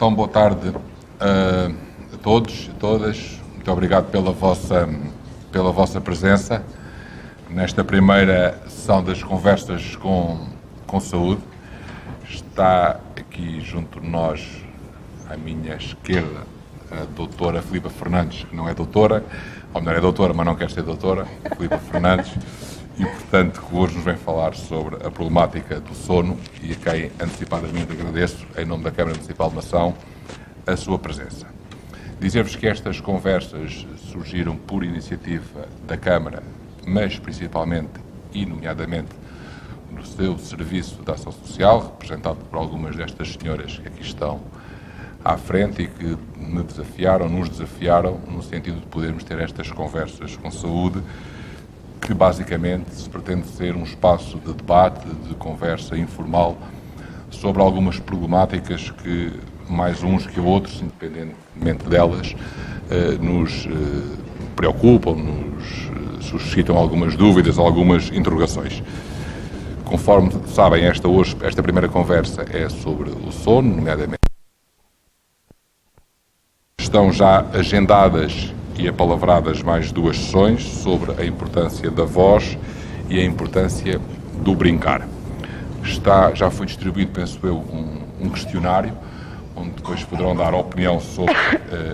Então, boa tarde a todos e todas. Muito obrigado pela vossa presença nesta primeira sessão das conversas com saúde. Está aqui junto de nós, à minha esquerda, a doutora Filipa Fernandes, que não é doutora, ou melhor, é doutora, mas não quer ser doutora, Filipa Fernandes, e, portanto, que hoje nos vem falar sobre a problemática do sono e a quem antecipadamente agradeço, em nome da Câmara Municipal de Mação, a sua presença. Dizer-vos que estas conversas surgiram por iniciativa da Câmara, mas principalmente e nomeadamente no seu Serviço de Ação Social, representado por algumas destas senhoras que aqui estão à frente e que nos desafiaram no sentido de podermos ter estas conversas com saúde, que basicamente se pretende ser um espaço de debate, de conversa informal sobre algumas problemáticas que mais uns que outros, independentemente delas, nos preocupam, nos suscitam algumas dúvidas, algumas interrogações. Conforme sabem, esta primeira conversa é sobre o sono, nomeadamente. Estão já agendadas e apalavradas mais 2 sessões sobre a importância da voz e a importância do brincar. Já foi distribuído, penso eu, um questionário, onde depois poderão dar opinião sobre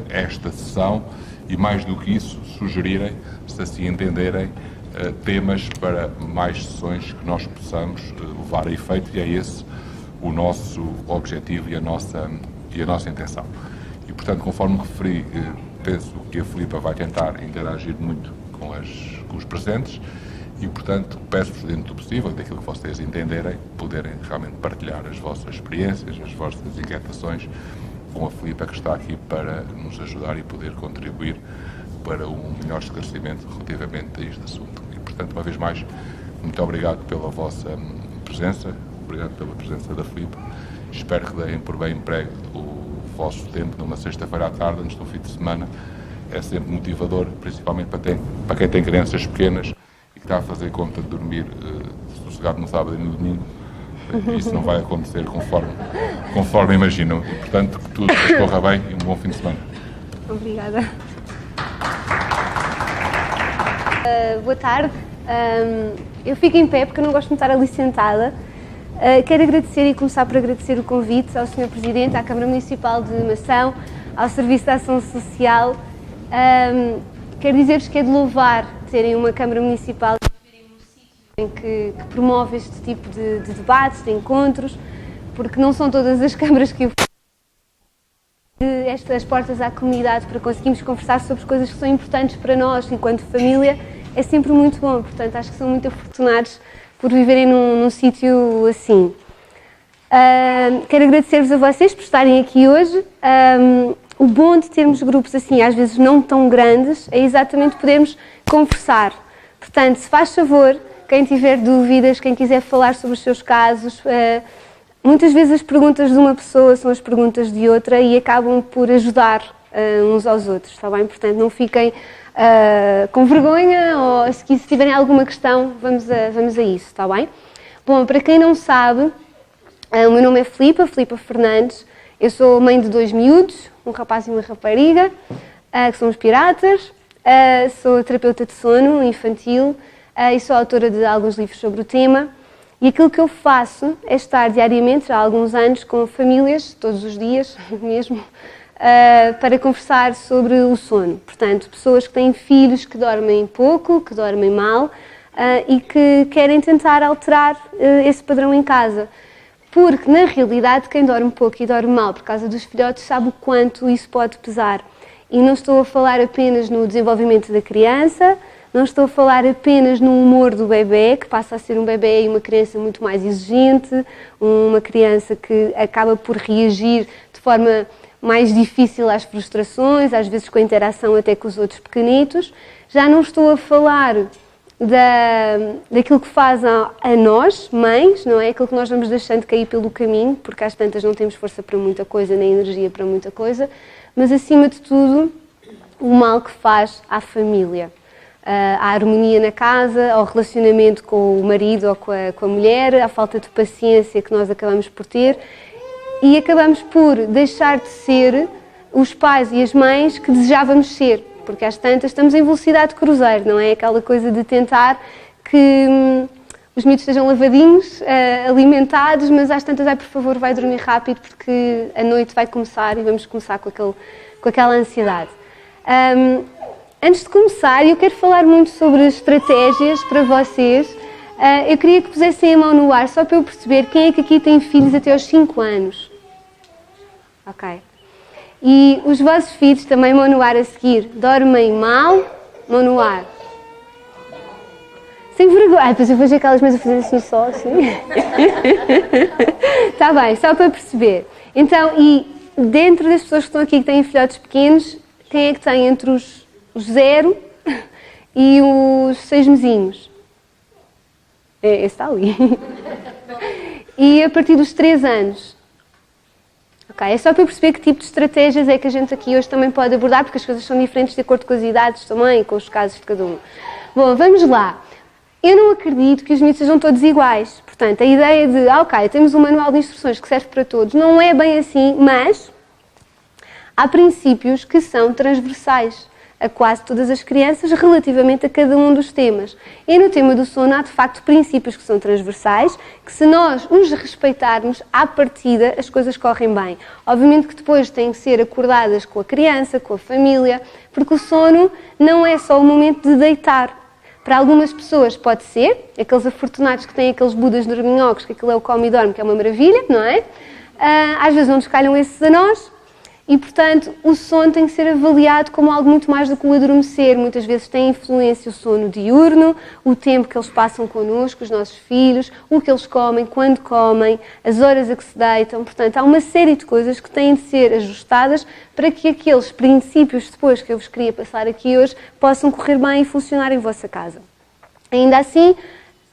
esta sessão e, mais do que isso, sugerirem, se assim entenderem, temas para mais sessões que nós possamos levar a efeito, e é esse o nosso objetivo e a nossa intenção. E, portanto, conforme referi, penso que a Filipa vai tentar interagir muito com os presentes e, portanto, peço-vos, dentro do possível, daquilo que vocês entenderem, poderem realmente partilhar as vossas experiências, as vossas inquietações com a Filipa, que está aqui para nos ajudar e poder contribuir para um melhor esclarecimento relativamente a este assunto. E, portanto, uma vez mais, muito obrigado pela vossa presença, obrigado pela presença da Filipa. Espero que deem por bem emprego o vosso tempo numa sexta-feira à tarde, antes do fim de semana. É sempre motivador, principalmente para quem tem crianças pequenas e que está a fazer conta de dormir sossegado no sábado e no domingo. Isso não vai acontecer conforme imaginam. E, portanto, que tudo corra bem e um bom fim de semana. Obrigada. Boa tarde. Eu fico em pé porque eu não gosto de estar ali sentada. Quero agradecer e começar por agradecer o convite ao Sr. Presidente, à Câmara Municipal de Mação, ao Serviço de Ação Social. Quero dizer-vos que é de louvar terem uma Câmara Municipal em que promove este tipo de debates, de encontros, porque não são todas as câmaras que estas portas à comunidade para conseguirmos conversar sobre coisas que são importantes para nós enquanto família é sempre muito bom. Portanto, acho que são muito afortunados por viverem num sítio assim. Quero agradecer-vos a vocês por estarem aqui hoje. O bom de termos grupos assim, às vezes não tão grandes, é exatamente podermos conversar. Portanto, se faz favor, quem tiver dúvidas, quem quiser falar sobre os seus casos, muitas vezes as perguntas de uma pessoa são as perguntas de outra e acabam por ajudar uns aos outros, está bem? Portanto, não fiquem com vergonha ou se tiverem alguma questão, vamos a isso, está bem? Bom, para quem não sabe, o meu nome é Filipa Fernandes, eu sou mãe de 2 miúdos, um rapaz e uma rapariga, que são os piratas, sou terapeuta de sono infantil e sou autora de alguns livros sobre o tema. E aquilo que eu faço é estar diariamente, há alguns anos, com famílias, todos os dias mesmo, para conversar sobre o sono. Portanto, pessoas que têm filhos que dormem pouco, que dormem mal e que querem tentar alterar esse padrão em casa. Porque, na realidade, quem dorme pouco e dorme mal por causa dos filhotes sabe o quanto isso pode pesar. E não estou a falar apenas no desenvolvimento da criança, não estou a falar apenas no humor do bebê, que passa a ser um bebê e uma criança muito mais exigente, uma criança que acaba por reagir de forma mais difícil às frustrações, às vezes com a interação até com os outros pequenitos. Já não estou a falar daquilo que faz a nós, mães, não é? Aquilo que nós vamos deixando cair pelo caminho, porque às tantas não temos força para muita coisa, nem energia para muita coisa, mas acima de tudo, o mal que faz à família. À harmonia na casa, ao relacionamento com o marido ou com a mulher, à falta de paciência que nós acabamos por ter e acabamos por deixar de ser os pais e as mães que desejávamos ser, porque às tantas estamos em velocidade de cruzeiro, não é? Aquela coisa de tentar que os miúdos estejam lavadinhos, alimentados, mas às tantas, por favor, vai dormir rápido porque a noite vai começar e vamos começar com aquela ansiedade. Antes de começar, eu quero falar muito sobre estratégias para vocês. Eu queria que pusessem a mão no ar, só para eu perceber quem é que aqui tem filhos até aos 5 anos. Ok. E os vossos filhos, também mão no ar a seguir, dormem mal, mão no ar. Sem vergonha. Depois eu vejo aquelas mesas a fazer assim só, assim. Está bem, só para perceber. Então, e dentro das pessoas que estão aqui que têm filhotes pequenos, quem é que tem entre os 0 e os 6 mesinhos? Esse está ali. E a partir dos 3 anos? Ok, é só para eu perceber que tipo de estratégias é que a gente aqui hoje também pode abordar, porque as coisas são diferentes de acordo com as idades também, com os casos de cada um. Bom, vamos lá. Eu não acredito que os miúdos sejam todos iguais. Portanto, a ideia de, ok, temos um manual de instruções que serve para todos, não é bem assim, mas há princípios que são transversais a quase todas as crianças relativamente a cada um dos temas. E no tema do sono há de facto princípios que são transversais, que se nós os respeitarmos, à partida as coisas correm bem. Obviamente que depois têm que ser acordadas com a criança, com a família, porque o sono não é só o momento de deitar. Para algumas pessoas pode ser, aqueles afortunados que têm aqueles budas dorminhocos, que aquilo é o come e dorme, que é uma maravilha, não é? Às vezes não nos calham esses a nós. E, portanto, o sono tem que ser avaliado como algo muito mais do que o adormecer. Muitas vezes tem influência o sono diurno, o tempo que eles passam connosco, os nossos filhos, o que eles comem, quando comem, as horas a que se deitam. Portanto, há uma série de coisas que têm de ser ajustadas para que aqueles princípios depois que eu vos queria passar aqui hoje possam correr bem e funcionar em vossa casa. Ainda assim,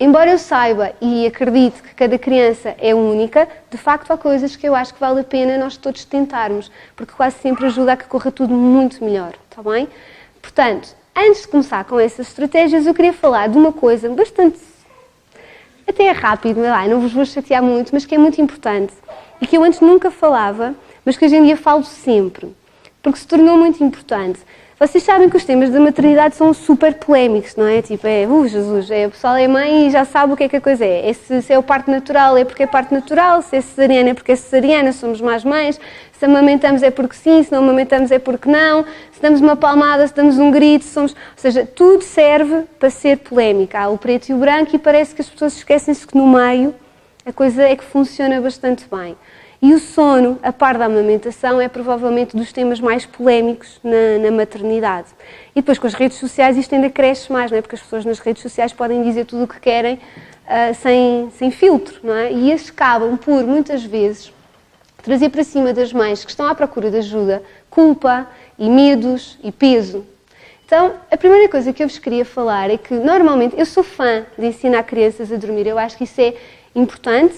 embora eu saiba e acredite que cada criança é única, de facto há coisas que eu acho que vale a pena nós todos tentarmos, porque quase sempre ajuda a que corra tudo muito melhor, está bem? Portanto, antes de começar com essas estratégias, eu queria falar de uma coisa bastante, até rápido, não vos vou chatear muito, mas que é muito importante e que eu antes nunca falava, mas que hoje em dia falo sempre, porque se tornou muito importante. Vocês sabem que os temas da maternidade são super polémicos, não é? Tipo, Jesus, o pessoal é mãe e já sabe o que é a coisa é. Se é o parto natural é porque é parto natural, se é cesariana é porque é cesariana, somos más mães, se amamentamos é porque sim, se não amamentamos é porque não, se damos uma palmada, se damos um grito, somos... Ou seja, tudo serve para ser polémica. Há o preto e o branco e parece que as pessoas esquecem-se que no meio a coisa é que funciona bastante bem. E o sono, a par da amamentação, é provavelmente dos temas mais polémicos na maternidade. E depois com as redes sociais isto ainda cresce mais, não é? Porque as pessoas nas redes sociais podem dizer tudo o que querem sem filtro, não é? E eles acabam por, muitas vezes, trazer para cima das mães que estão à procura de ajuda, culpa e medos e peso. Então, a primeira coisa que eu vos queria falar é que, normalmente, eu sou fã de ensinar crianças a dormir. Eu acho que isso é importante.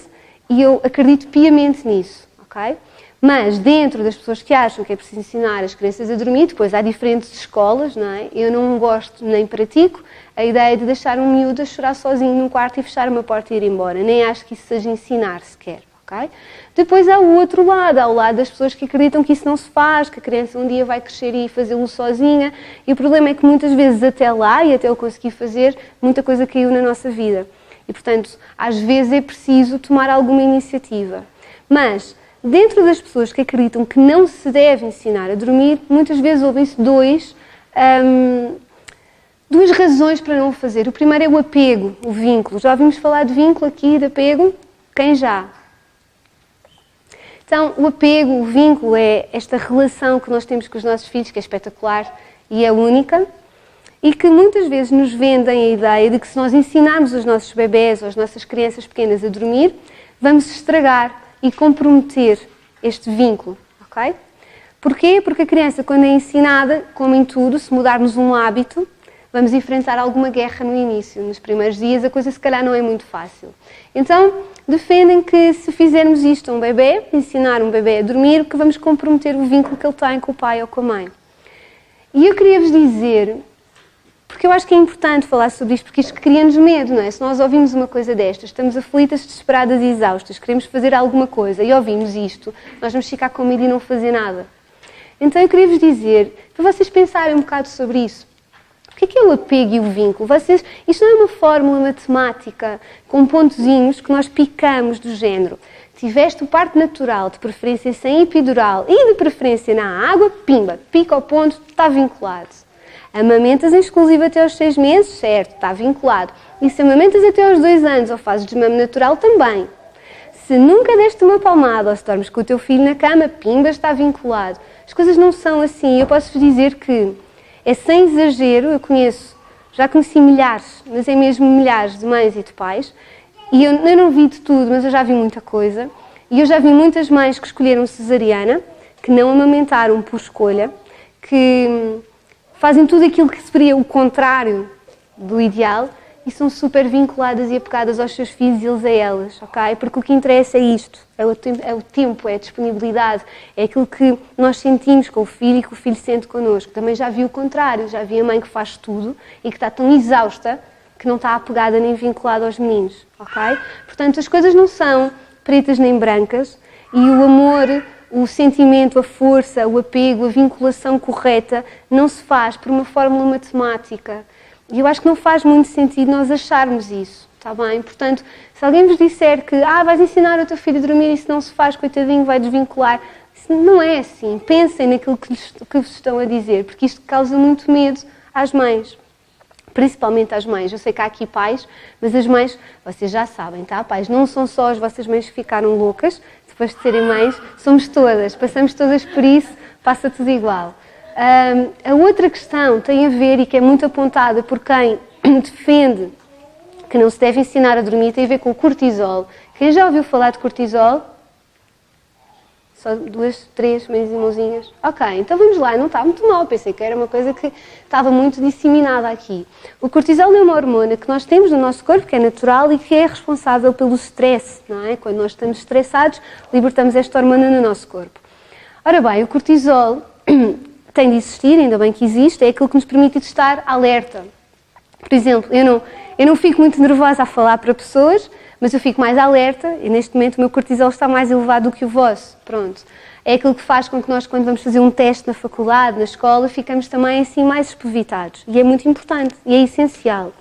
E eu acredito piamente nisso, ok? Mas dentro das pessoas que acham que é preciso ensinar as crianças a dormir, depois há diferentes escolas, não é? Eu não gosto nem pratico a ideia de deixar um miúdo a chorar sozinho num quarto e fechar uma porta e ir embora. Nem acho que isso seja ensinar sequer, ok? Depois há o outro lado, há o lado das pessoas que acreditam que isso não se faz, que a criança um dia vai crescer e fazê-lo sozinha. E o problema é que muitas vezes até lá, e até eu conseguir fazer, muita coisa caiu na nossa vida. E, portanto, às vezes é preciso tomar alguma iniciativa. Mas, dentro das pessoas que acreditam que não se deve ensinar a dormir, muitas vezes ouvem-se duas razões para não o fazer. O primeiro é o apego, o vínculo. Já ouvimos falar de vínculo aqui, de apego? Quem já? Então, o apego, o vínculo é esta relação que nós temos com os nossos filhos, que é espetacular e é única. E que muitas vezes nos vendem a ideia de que se nós ensinarmos os nossos bebés ou as nossas crianças pequenas a dormir, vamos estragar e comprometer este vínculo, ok? Porquê? Porque a criança, quando é ensinada, como em tudo, se mudarmos um hábito, vamos enfrentar alguma guerra no início. Nos primeiros dias a coisa se calhar não é muito fácil. Então, defendem que se fizermos isto a um bebê, ensinar um bebê a dormir, que vamos comprometer o vínculo que ele tem com o pai ou com a mãe. E eu queria vos dizer Porque eu acho que é importante falar sobre isto, porque isto cria-nos medo, não é? Se nós ouvimos uma coisa destas, estamos aflitas, desesperadas e exaustas, queremos fazer alguma coisa e ouvimos isto, nós vamos ficar com medo e não fazer nada. Então eu queria vos dizer, para vocês pensarem um bocado sobre isso. O que é o apego e o vínculo? Isto não é uma fórmula matemática com pontozinhos que nós picamos do género. Tiveste o parto natural, de preferência sem epidural e de preferência na água, pimba, pica ao ponto, está vinculado. Amamentas em exclusivo até aos 6 meses, certo, está vinculado. E se amamentas até aos 2 anos ou fazes desmame natural, também. Se nunca deste uma palmada ou se dormes com o teu filho na cama, pimba, está vinculado. As coisas não são assim. Eu posso-vos dizer que é sem exagero, já conheci milhares, mas é mesmo milhares de mães e de pais, e eu não vi de tudo, mas eu já vi muita coisa, e eu já vi muitas mães que escolheram cesariana, que não amamentaram por escolha, que fazem tudo aquilo que seria o contrário do ideal e são super vinculadas e apegadas aos seus filhos e eles a elas, ok? Porque o que interessa é isto, é o tempo, é a disponibilidade, é aquilo que nós sentimos com o filho e que o filho sente connosco. Também já vi o contrário, já vi a mãe que faz tudo e que está tão exausta que não está apegada nem vinculada aos meninos, ok? Portanto, as coisas não são pretas nem brancas e o amor, o sentimento, a força, o apego, a vinculação correta não se faz por uma fórmula matemática. E eu acho que não faz muito sentido nós acharmos isso, está bem? Portanto, se alguém vos disser que vais ensinar o teu filho a dormir e se não se faz, coitadinho, vai desvincular, isso não é assim. Pensem naquilo que vos estão a dizer, porque isto causa muito medo às mães. Principalmente às mães. Eu sei que há aqui pais, mas as mães, vocês já sabem, tá? Pais, não são só as vossas mães que ficaram loucas, depois de serem mães, somos todas, passamos todas por isso, passa tudo igual. A outra questão tem a ver, e que é muito apontada por quem defende que não se deve ensinar a dormir, tem a ver com o cortisol. Quem já ouviu falar de cortisol? Só 2, 3 mãozinhas. Ok, então vamos lá, não está muito mal, pensei que era uma coisa que estava muito disseminada aqui. O cortisol é uma hormona que nós temos no nosso corpo, que é natural e que é responsável pelo stress, não é? Quando nós estamos estressados, libertamos esta hormona no nosso corpo. Ora bem, o cortisol tem de existir, ainda bem que existe, é aquilo que nos permite estar alerta. Por exemplo, eu não fico muito nervosa a falar para pessoas, mas eu fico mais alerta e neste momento o meu cortisol está mais elevado do que o vosso. Pronto. É aquilo que faz com que nós, quando vamos fazer um teste na faculdade, na escola, ficamos também assim mais espevitados. E é muito importante e é essencial.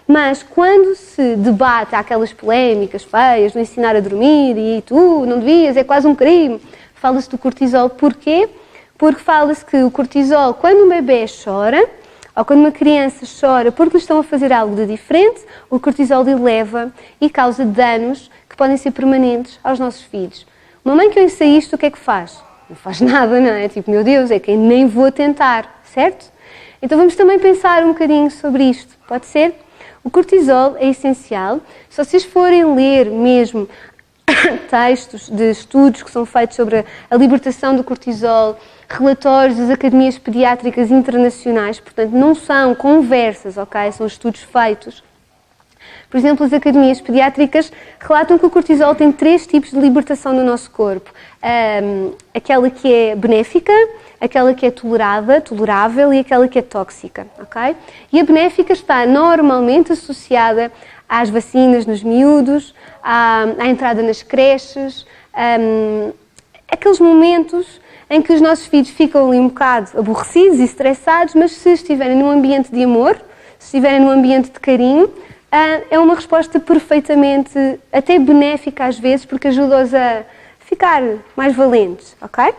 Mas quando se debate aquelas polémicas feias, não ensinar a dormir e tu não devias, é quase um crime, fala-se do cortisol. Porquê? Porque fala-se que o cortisol, quando um bebê chora, ou quando uma criança chora porque lhe estão a fazer algo de diferente, o cortisol eleva e causa danos que podem ser permanentes aos nossos filhos. Uma mãe que ouça isto, o que é que faz? Não faz nada, não é? Tipo, meu Deus, é que nem vou tentar, certo? Então vamos também pensar um bocadinho sobre isto, pode ser? O cortisol é essencial. Se vocês forem ler mesmo textos de estudos que são feitos sobre a libertação do cortisol, relatórios das academias pediátricas internacionais, portanto não são conversas, ok? São estudos feitos. Por exemplo, as academias pediátricas relatam que o cortisol tem 3 tipos de libertação no nosso corpo. Aquela que é benéfica, aquela que é tolerável e aquela que é tóxica, ok? E a benéfica está normalmente associada às vacinas nos miúdos, à entrada nas creches, aqueles momentos em que os nossos filhos ficam ali um bocado aborrecidos e estressados, mas se estiverem num ambiente de amor, se estiverem num ambiente de carinho, é uma resposta perfeitamente, até benéfica às vezes, porque ajuda-os a ficar mais valentes, ok?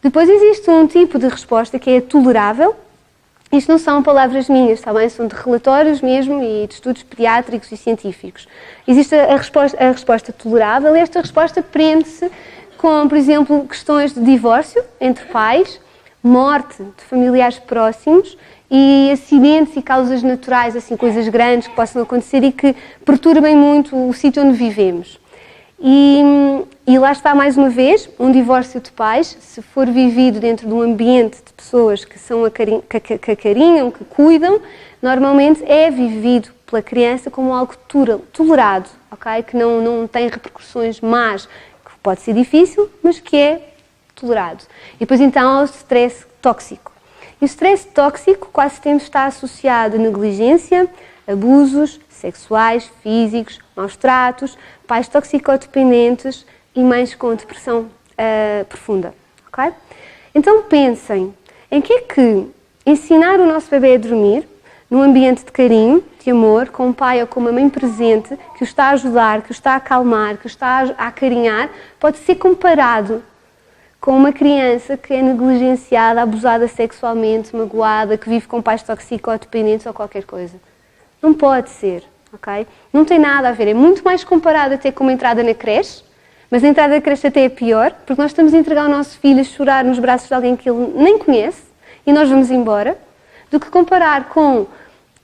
Depois existe um tipo de resposta que é tolerável. Isto não são palavras minhas, está bem? São de relatórios mesmo e de estudos pediátricos e científicos. Existe a resposta tolerável e esta resposta prende-se com, por exemplo, questões de divórcio entre pais, morte de familiares próximos e acidentes e causas naturais, assim, coisas grandes que possam acontecer e que perturbem muito o sítio onde vivemos. E lá está, mais uma vez, um divórcio de pais, se for vivido dentro de um ambiente de pessoas que são que acarinham, que cuidam, normalmente é vivido pela criança como algo tolerado, ok? Que não tem repercussões más, que pode ser difícil, mas que é tolerado. E depois então há o stress tóxico. E o stress tóxico quase sempre está associado a negligência, abusos sexuais, físicos, maus tratos, pais toxicodependentes e mães com depressão profunda. Okay? Então pensem, em que é que ensinar o nosso bebê a dormir, num ambiente de carinho, de amor, com um pai ou com uma mãe presente, que o está a ajudar, que o está a acalmar, que o está a acarinhar, pode ser comparado com uma criança que é negligenciada, abusada sexualmente, magoada, que vive com pais toxicodependentes ou qualquer coisa. Não pode ser, ok? Não tem nada a ver. É muito mais comparado até com uma entrada na creche, mas a entrada na creche até é pior, porque nós estamos a entregar o nosso filho a chorar nos braços de alguém que ele nem conhece e nós vamos embora, do que comparar com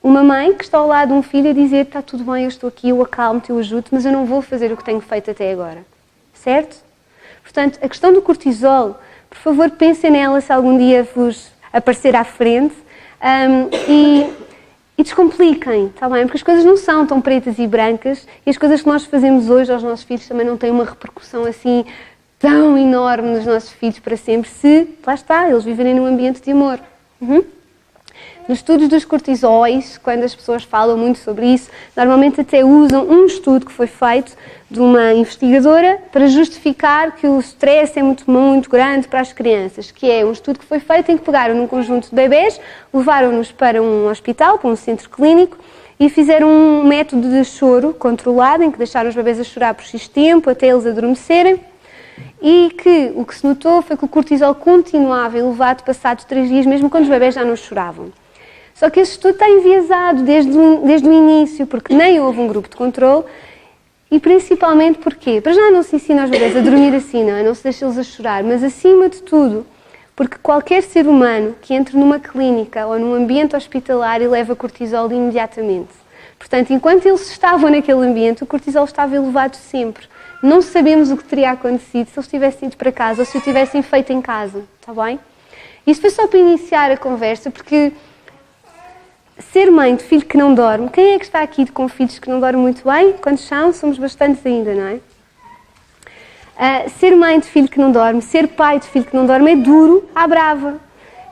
uma mãe que está ao lado de um filho a dizer: está tudo bem, eu estou aqui, eu acalmo-te, eu ajudo-te, mas eu não vou fazer o que tenho feito até agora. Certo? Portanto, a questão do cortisol, por favor, pensem nela se algum dia vos aparecer à frente e descompliquem, está bem? Porque as coisas não são tão pretas e brancas e as coisas que nós fazemos hoje aos nossos filhos também não têm uma repercussão assim tão enorme nos nossos filhos para sempre, se, lá está, eles viverem num ambiente de amor. Nos estudos dos cortisóis, quando as pessoas falam muito sobre isso, normalmente até usam um estudo que foi feito de uma investigadora para justificar que o stress é muito grande para as crianças, que é um estudo que foi feito em que pegaram num conjunto de bebés, levaram-nos para um hospital, para um centro clínico, e fizeram um método de choro controlado, em que deixaram os bebés a chorar por X tempo, até eles adormecerem, e que o que se notou foi que o cortisol continuava elevado passados 3 dias, mesmo quando os bebés já não choravam. Só que esse estudo está enviesado desde o início, porque nem houve um grupo de controle e principalmente porque, para já não se ensina aos bebés a dormir assim, não se deixa eles a chorar, mas acima de tudo, porque qualquer ser humano que entre numa clínica ou num ambiente hospitalar leva cortisol imediatamente. Portanto, enquanto eles estavam naquele ambiente, o cortisol estava elevado sempre. Não sabemos o que teria acontecido se eles tivessem ido para casa ou se o tivessem feito em casa, está bem? Isso foi só para iniciar a conversa, porque ser mãe de filho que não dorme, quem é que está aqui com filhos que não dormem muito bem? Quantos são? Somos bastantes ainda, não é? Ser mãe de filho que não dorme, ser pai de filho que não dorme é duro à brava.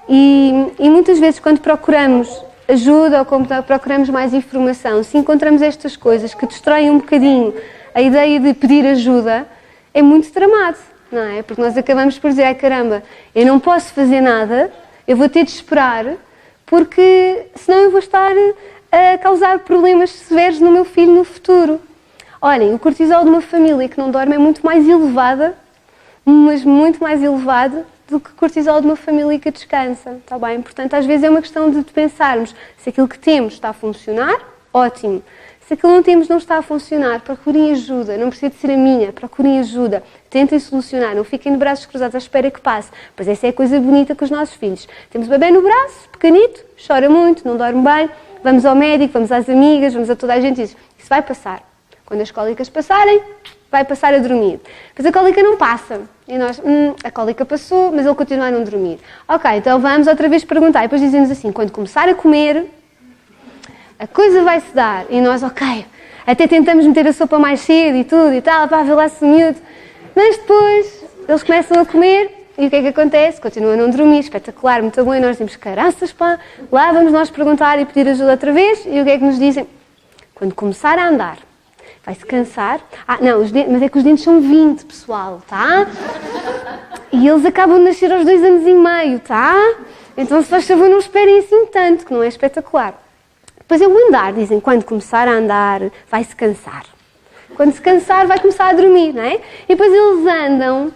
E muitas vezes quando procuramos ajuda ou quando procuramos mais informação, se encontramos estas coisas que destroem um bocadinho a ideia de pedir ajuda, é muito tramado, não é? Porque nós acabamos por dizer: ai caramba, eu não posso fazer nada, eu vou ter de esperar, porque senão eu vou estar a causar problemas severos no meu filho no futuro. Olhem, o cortisol de uma família que não dorme é muito mais elevado, mas muito mais elevado do que o cortisol de uma família que descansa, está bem? Portanto, às vezes é uma questão de pensarmos se aquilo que temos está a funcionar, ótimo. Se aquilo que não temos não está a funcionar, procurem ajuda, não precisa de ser a minha, procurem ajuda, tentem solucionar, não fiquem de braços cruzados à espera que passe. Pois essa é a coisa bonita com os nossos filhos. Temos o bebê no braço, pequenito, chora muito, não dorme bem, vamos ao médico, vamos às amigas, vamos a toda a gente e diz: isso vai passar. Quando as cólicas passarem, vai passar a dormir. Mas a cólica não passa. E nós, a cólica passou, mas ele continua a não dormir. Ok, então vamos outra vez perguntar. E depois dizem-nos assim: quando começar a comer, a coisa vai-se dar. E nós, ok, até tentamos meter a sopa mais cedo e tudo e tal, para ver lá se miúdo. Mas depois eles começam a comer e o que é que acontece? Continuam a não dormir, espetacular, muito bom. E nós dizemos: caraças, pá, lá vamos nós perguntar e pedir ajuda outra vez. E o que é que nos dizem? Quando começar a andar, vai-se cansar. Não, mas é que os dentes são 20, pessoal, tá? E eles acabam de nascer aos 2 anos e meio, tá? Então, se faz favor, não esperem assim tanto, que não é espetacular. Depois é o andar, dizem: quando começar a andar, vai-se cansar. Quando se cansar, vai começar a dormir, não é? E depois eles andam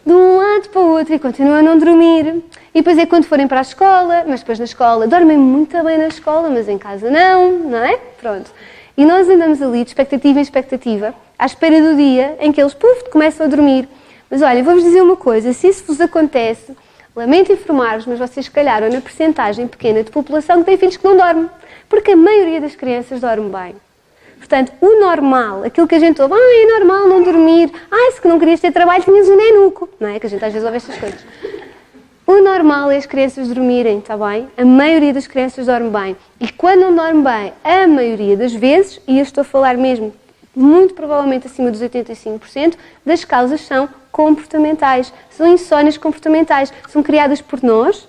de um lado para o outro e continuam a não dormir. E depois é quando forem para a escola, mas depois na escola dormem muito bem na escola, mas em casa não é? Pronto. E nós andamos ali de expectativa em expectativa, à espera do dia em que eles, começam a dormir. Mas olha, vou-vos dizer uma coisa: se isso vos acontece, lamento informar-vos, mas vocês calharam na percentagem pequena de população que tem filhos que não dormem. Porque a maioria das crianças dorme bem. Portanto, o normal, aquilo que a gente ouve: é normal não dormir, se não querias ter trabalho tinhas um nenuco, não é? Que a gente às vezes ouve estas coisas. O normal é as crianças dormirem, está bem? A maioria das crianças dorme bem. E quando não dorme bem, a maioria das vezes, e eu estou a falar mesmo muito provavelmente acima dos 85%, das causas são comportamentais. São insónias comportamentais. São criadas por nós,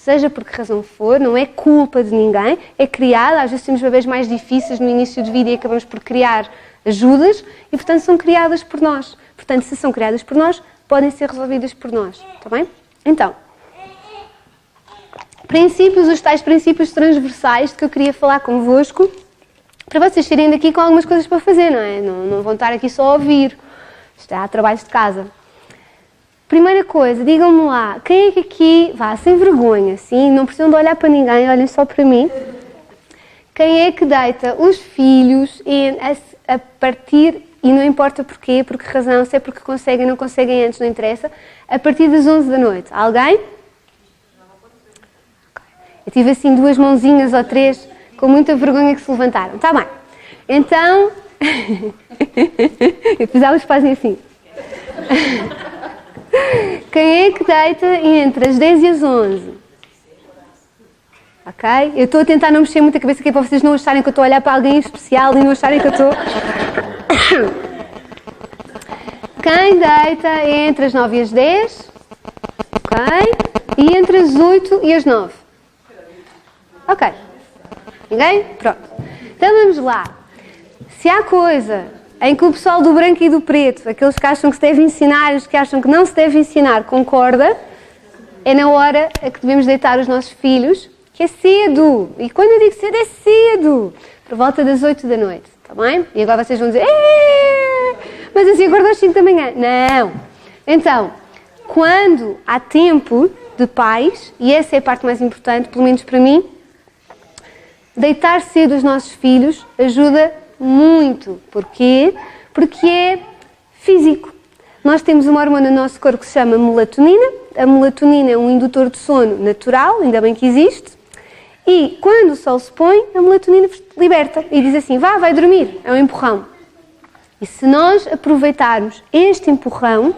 seja por que razão for, não é culpa de ninguém, é criada, às vezes temos bebês mais difíceis no início de vida e acabamos por criar ajudas e, portanto, são criadas por nós. Portanto, se são criadas por nós, podem ser resolvidas por nós, está bem? Então, os tais princípios transversais de que eu queria falar convosco, para vocês saírem daqui com algumas coisas para fazer, não é? Não vão estar aqui só a ouvir. Isto há trabalhos de casa. Primeira coisa, digam-me lá, quem é que aqui, sem vergonha, sim, não precisam de olhar para ninguém, olhem só para mim. Quem é que deita os filhos a partir, e não importa porquê, por que razão, se é porque conseguem, não conseguem antes, não interessa, a partir das 11 da noite? Alguém? Eu tive assim 2 mãozinhas ou 3, com muita vergonha que se levantaram. Está bem. Então, eu fiz elas fazem assim. Quem é que deita entre as 10 e as 11? Ok? Eu estou a tentar não mexer muito a cabeça aqui para vocês não acharem que eu estou a olhar para alguém especial e não acharem que eu estou... Quem deita entre as 9 e as 10? Ok? E entre as 8 e as 9? Ok. Ninguém? Pronto. Então vamos lá. Se há coisa em que o pessoal do branco e do preto, aqueles que acham que se deve ensinar e os que acham que não se deve ensinar, concorda, é na hora a que devemos deitar os nossos filhos, que é cedo. E quando eu digo cedo, é cedo. Por volta das 8 da noite. Está bem? E agora vocês vão dizer, mas assim acordo às 5 da manhã. Não. Então, quando há tempo de pais, e essa é a parte mais importante, pelo menos para mim, deitar cedo os nossos filhos ajuda muito. Porquê? Porque é físico. Nós temos uma hormona no nosso corpo que se chama melatonina. A melatonina é um indutor de sono natural, ainda bem que existe. E quando o sol se põe, a melatonina liberta e diz assim, vai dormir. É um empurrão. E se nós aproveitarmos este empurrão,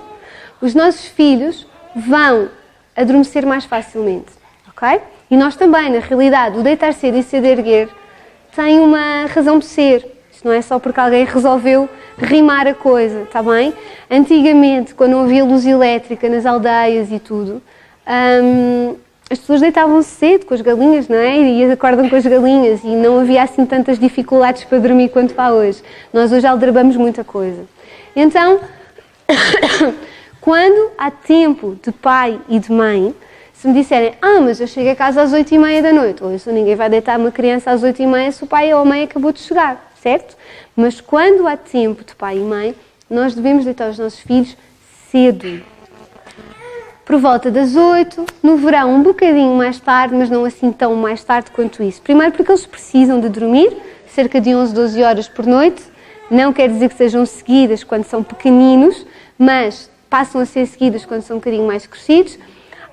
os nossos filhos vão adormecer mais facilmente. Ok? E nós também, na realidade, o deitar cedo e cedo erguer tem uma razão de ser. Isto não é só porque alguém resolveu rimar a coisa, está bem? Antigamente, quando não havia luz elétrica nas aldeias e tudo, as pessoas deitavam-se cedo com as galinhas, não é? E acordam com as galinhas e não havia assim tantas dificuldades para dormir quanto há hoje. Nós hoje aldrabamos muita coisa. Então, quando há tempo de pai e de mãe, se me disserem, mas eu chego a casa às 8h30 da noite, ou isso ninguém vai deitar uma criança às 8h30 se o pai ou a mãe acabou de chegar, certo? Mas quando há tempo de pai e mãe, nós devemos deitar os nossos filhos cedo. Por volta das 8, no verão um bocadinho mais tarde, mas não assim tão mais tarde quanto isso. Primeiro porque eles precisam de dormir, cerca de 11, 12 horas por noite. Não quer dizer que sejam seguidas quando são pequeninos, mas passam a ser seguidas quando são um bocadinho mais crescidos.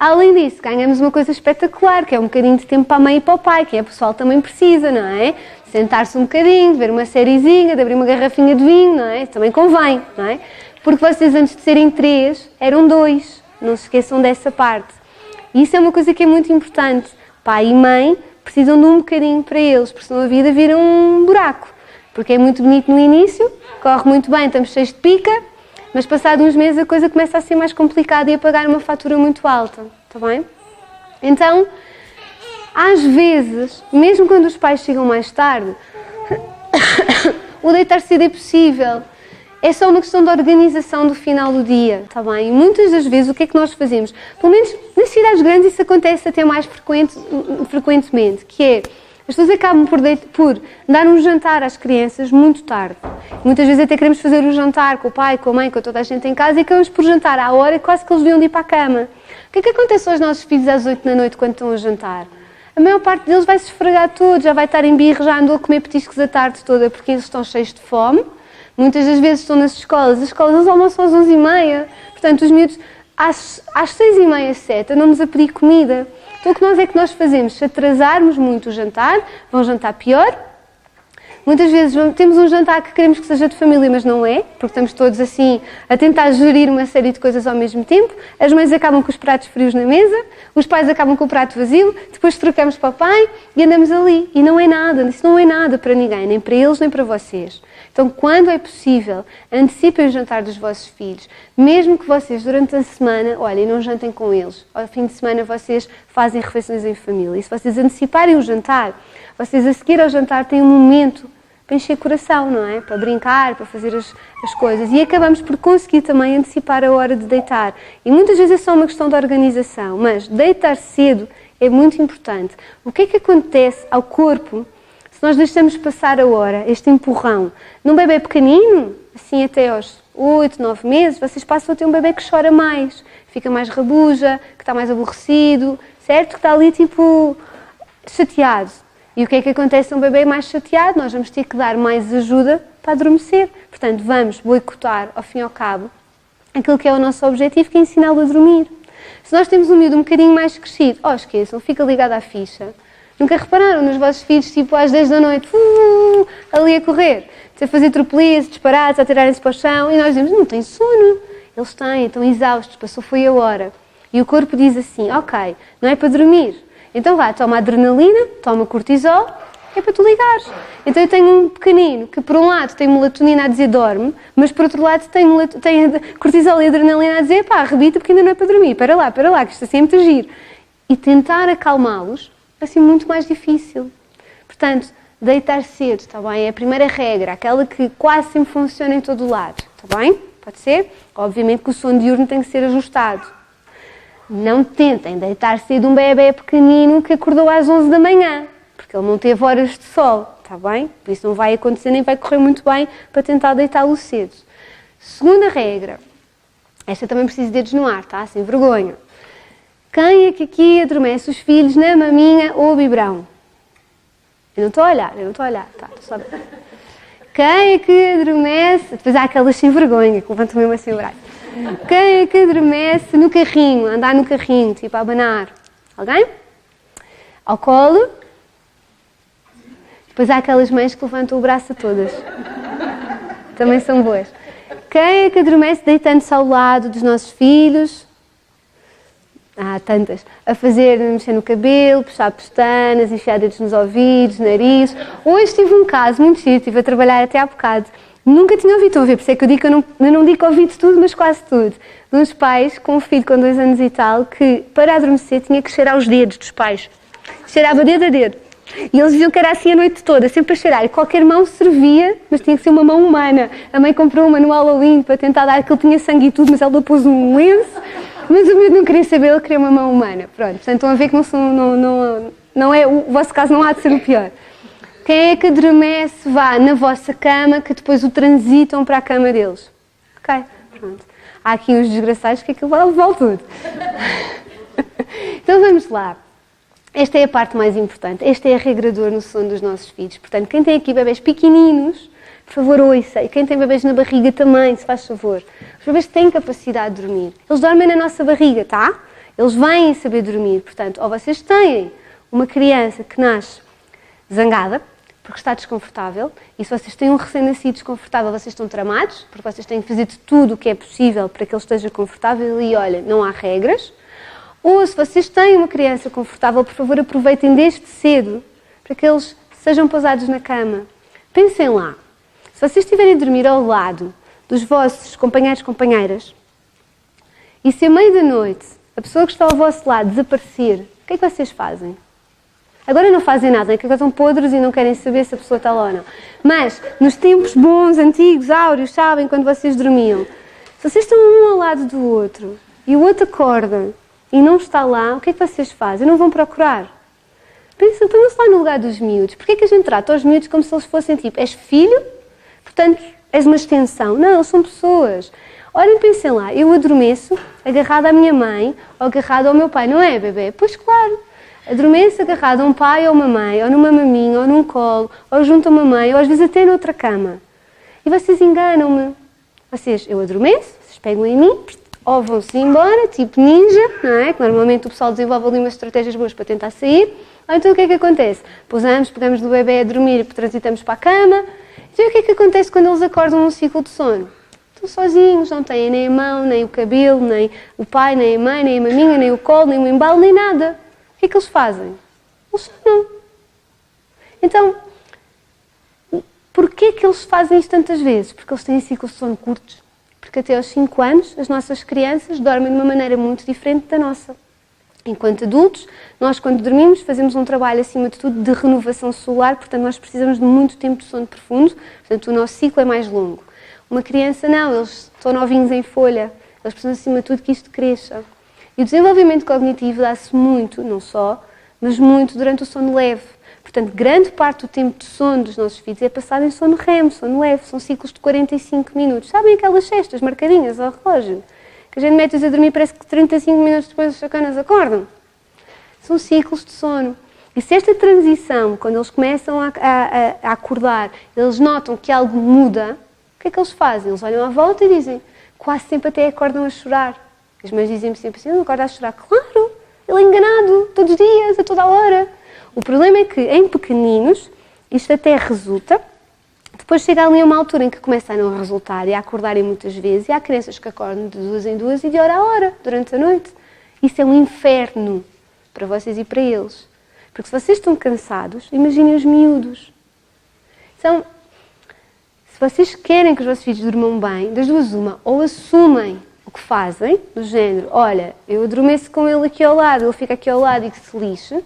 Além disso, ganhamos uma coisa espetacular, que é um bocadinho de tempo para a mãe e para o pai, que é o pessoal também precisa, não é? Sentar-se um bocadinho, de ver uma sériezinha, de abrir uma garrafinha de vinho, não é? Também convém, não é? Porque vocês antes de serem 3, eram 2. Não se esqueçam dessa parte. E isso é uma coisa que é muito importante. Pai e mãe precisam de um bocadinho para eles, porque senão a vida vira um buraco. Porque é muito bonito no início, corre muito bem, estamos cheios de pica, mas passados uns meses a coisa começa a ser mais complicada e a pagar uma fatura muito alta. Está bem? Então, às vezes, mesmo quando os pais chegam mais tarde, o deitar cedo é possível. É só uma questão de organização do final do dia, está bem? E muitas das vezes o que é que nós fazemos? Pelo menos nas cidades grandes isso acontece até mais frequentemente, que é, as pessoas acabam por dar um jantar às crianças muito tarde. Muitas vezes até queremos fazer o jantar com o pai, com a mãe, com toda a gente em casa e acabamos por jantar à hora quase que eles deviam de ir para a cama. O que é que acontece aos nossos filhos às 8 da noite quando estão a jantar? A maior parte deles vai se esfregar todo, já vai estar em birra, já andou a comer petiscos a tarde toda porque eles estão cheios de fome. Muitas das vezes estão nas escolas, as escolas almoçam às 11h30, portanto os miúdos às 6h30, 7, andam-nos a pedir comida. Então o que nós fazemos? Se atrasarmos muito o jantar, vão jantar pior. Muitas vezes temos um jantar que queremos que seja de família, mas não é, porque estamos todos assim a tentar gerir uma série de coisas ao mesmo tempo. As mães acabam com os pratos frios na mesa, os pais acabam com o prato vazio, depois trocamos para o pai e andamos ali. E não é nada, isso não é nada para ninguém, nem para eles, nem para vocês. Então, quando é possível, antecipem o jantar dos vossos filhos. Mesmo que vocês, durante a semana, olhem, não jantem com eles. Ao fim de semana, vocês fazem refeições em família. E se vocês anteciparem o jantar, vocês a seguir ao jantar têm um momento para encher o coração, não é? Para brincar, para fazer as coisas. E acabamos por conseguir também antecipar a hora de deitar. E muitas vezes é só uma questão de organização, mas deitar cedo é muito importante. O que é que acontece ao corpo se nós deixamos passar a hora, este empurrão? Num bebê pequenino, assim até aos 8, 9 meses, vocês passam a ter um bebê que chora mais, fica mais rabuja, que está mais aborrecido, certo? Que está ali tipo chateado. E o que é que acontece a um bebê mais chateado? Nós vamos ter que dar mais ajuda para adormecer. Portanto, vamos boicotar, ao fim e ao cabo, aquilo que é o nosso objetivo, que é ensiná-lo a dormir. Se nós temos um miúdo um bocadinho mais crescido, esqueçam, fica ligado à ficha. Nunca repararam nos vossos filhos, tipo às 10 da noite, ali a correr, a fazer tropelias, disparados, a tirarem-se para o chão, e nós dizemos, não tem sono. Eles têm, estão exaustos, passou foi a hora. E o corpo diz assim, ok, não é para dormir. Então vá, toma adrenalina, toma cortisol, é para tu ligares. Então eu tenho um pequenino que por um lado tem melatonina a dizer dorme, mas por outro lado tem cortisol e adrenalina a dizer pá, arrebita porque ainda não é para dormir, para lá, que isto assim é muito giro. E tentar acalmá-los é assim muito mais difícil. Portanto, deitar cedo, está bem? É a primeira regra, aquela que quase sempre funciona em todo o lado, está bem? Pode ser? Obviamente que o sono diurno tem que ser ajustado. Não tentem deitar cedo um bebê pequenino que acordou às 11 da manhã, porque ele não teve horas de sol, está bem? Por isso não vai acontecer nem vai correr muito bem para tentar deitá-lo cedo. Segunda regra, esta também preciso de dedos no ar, tá? Sem vergonha. Quem é que aqui adormece os filhos na maminha ou biberão? Eu não estou a olhar, tá? Só... Quem é que adormece... Depois há aquelas sem vergonha, que levantam mesmo assim o braço. Quem é que adormece no carrinho, andar no carrinho, tipo a abanar? Alguém? Ao colo? Depois há aquelas mães que levantam o braço a todas. Também são boas. Quem é que adormece deitando-se ao lado dos nossos filhos? Há tantas. A mexer no cabelo, puxar pestanas, enfiar dedos nos ouvidos, nariz. Hoje tive um caso muito giro, estive a trabalhar até há bocado. Nunca tinha ouvido, estão a ver, por isso é que eu digo que eu não digo que ouvi de tudo, mas quase tudo. De uns pais com um filho com 2 anos e tal, que para adormecer tinha que cheirar os dedos dos pais. Cheirava dedo a dedo. E eles diziam que era assim a noite toda, sempre a cheirar. E qualquer mão servia, mas tinha que ser uma mão humana. A mãe comprou uma no Halloween para tentar dar que ele tinha sangue e tudo, mas ela pôs um lenço. Mas o miúdo não queria saber, ele queria uma mão humana. Pronto, portanto estão a ver que não é, o vosso caso não há de ser o pior. Quem é que adormece, vá, na vossa cama, que depois o transitam para a cama deles? Ok, pronto. Há aqui uns desgraçados que aquilo vale tudo. Então vamos lá. Esta é a parte mais importante. Esta é a regra de ouro no sono dos nossos filhos. Portanto, quem tem aqui bebés pequeninos, por favor, ouça. E quem tem bebés na barriga também, se faz favor. Os bebés têm capacidade de dormir. Eles dormem na nossa barriga, tá? Eles vêm saber dormir. Portanto, ou vocês têm uma criança que nasce zangada, porque está desconfortável, e se vocês têm um recém-nascido desconfortável, vocês estão tramados, porque vocês têm que fazer de tudo o que é possível para que ele esteja confortável e, olha, não há regras. Ou se vocês têm uma criança confortável, por favor, aproveitem desde cedo para que eles sejam pousados na cama. Pensem lá, se vocês estiverem a dormir ao lado dos vossos companheiros, companheiras, e se à meia da noite a pessoa que está ao vosso lado desaparecer, o que é que vocês fazem? Agora não fazem nada, é que estão podres e não querem saber se a pessoa está lá ou não. Mas, nos tempos bons, antigos, áureos, sabem, quando vocês dormiam, se vocês estão um ao lado do outro e o outro acorda e não está lá, o que é que vocês fazem? Não vão procurar. Pensem, ponham-se lá no lugar dos miúdos. Porquê é que a gente trata os miúdos como se eles fossem tipo, és filho, portanto, és uma extensão? Não, eles são pessoas. Olhem, pensem lá, eu adormeço agarrada à minha mãe ou agarrada ao meu pai, não é, bebê? Pois claro. Adormeço agarrado a um pai ou uma mãe, ou numa maminha, ou num colo, ou junto a uma mãe, ou às vezes até noutra cama. E vocês enganam-me. Eu adormeço, vocês pegam em mim, ou vão-se embora, tipo ninja, não é? Que normalmente o pessoal desenvolve ali umas estratégias boas para tentar sair. Ou então o que é que acontece? Pegamos do bebê a dormir e transitamos para a cama. Então o que é que acontece quando eles acordam num ciclo de sono? Estão sozinhos, não têm nem a mão, nem o cabelo, nem o pai, nem a mãe, nem a maminha, nem o colo, nem o embalo, nem nada. O que é que eles fazem? Eles sonam. Então, porquê que eles fazem isto tantas vezes? Porque eles têm ciclos de sono curtos. Porque até aos 5 anos, as nossas crianças dormem de uma maneira muito diferente da nossa. Enquanto adultos, nós quando dormimos fazemos um trabalho, acima de tudo, de renovação celular, portanto nós precisamos de muito tempo de sono profundo, portanto o nosso ciclo é mais longo. Uma criança não, eles estão novinhos em folha, eles precisam acima de tudo que isto cresça. E o desenvolvimento cognitivo dá-se muito, não só, mas muito durante o sono leve. Portanto, grande parte do tempo de sono dos nossos filhos é passado em sono REM, sono leve, são ciclos de 45 minutos. Sabem aquelas cestas marcadinhas ao relógio? Que a gente mete-os a dormir, parece que 35 minutos depois os sacanas acordam. São ciclos de sono. E se esta transição, quando eles começam a acordar, eles notam que algo muda, o que é que eles fazem? Eles olham à volta e dizem, quase sempre até acordam a chorar. As mães dizem-me sempre assim, não acorda a chorar. Claro, ele é enganado, todos os dias, a toda a hora. O problema é que, em pequeninos, isto até resulta, depois chega ali a uma altura em que começa a não resultar e a acordarem muitas vezes, e há crianças que acordam de 2 em 2 e de hora a hora, durante a noite. Isso é um inferno para vocês e para eles. Porque se vocês estão cansados, imaginem os miúdos. Então, se vocês querem que os vossos filhos durmam bem, das duas uma, ou assumem o que fazem, do género, olha, eu adormeço com ele aqui ao lado, ele fica aqui ao lado e que se lixe.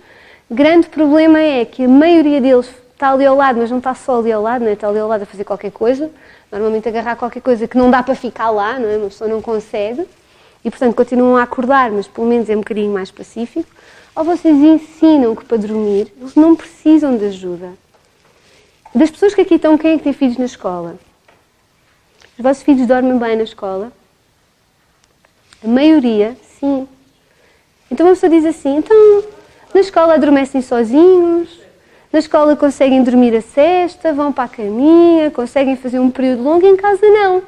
Grande problema é que a maioria deles está ali ao lado, mas não está só ali ao lado, não é? Está ali ao lado a fazer qualquer coisa, normalmente agarrar qualquer coisa que não dá para ficar lá, não é? Uma pessoa não consegue, e portanto continuam a acordar, mas pelo menos é um bocadinho mais pacífico. Ou vocês ensinam que para dormir eles não precisam de ajuda. Das pessoas que aqui estão, quem é que tem filhos na escola? Os vossos filhos dormem bem na escola? A maioria, sim. Então uma pessoa diz assim, então na escola adormecem sozinhos, na escola conseguem dormir a sesta, vão para a caminha, conseguem fazer um período longo, e em casa não.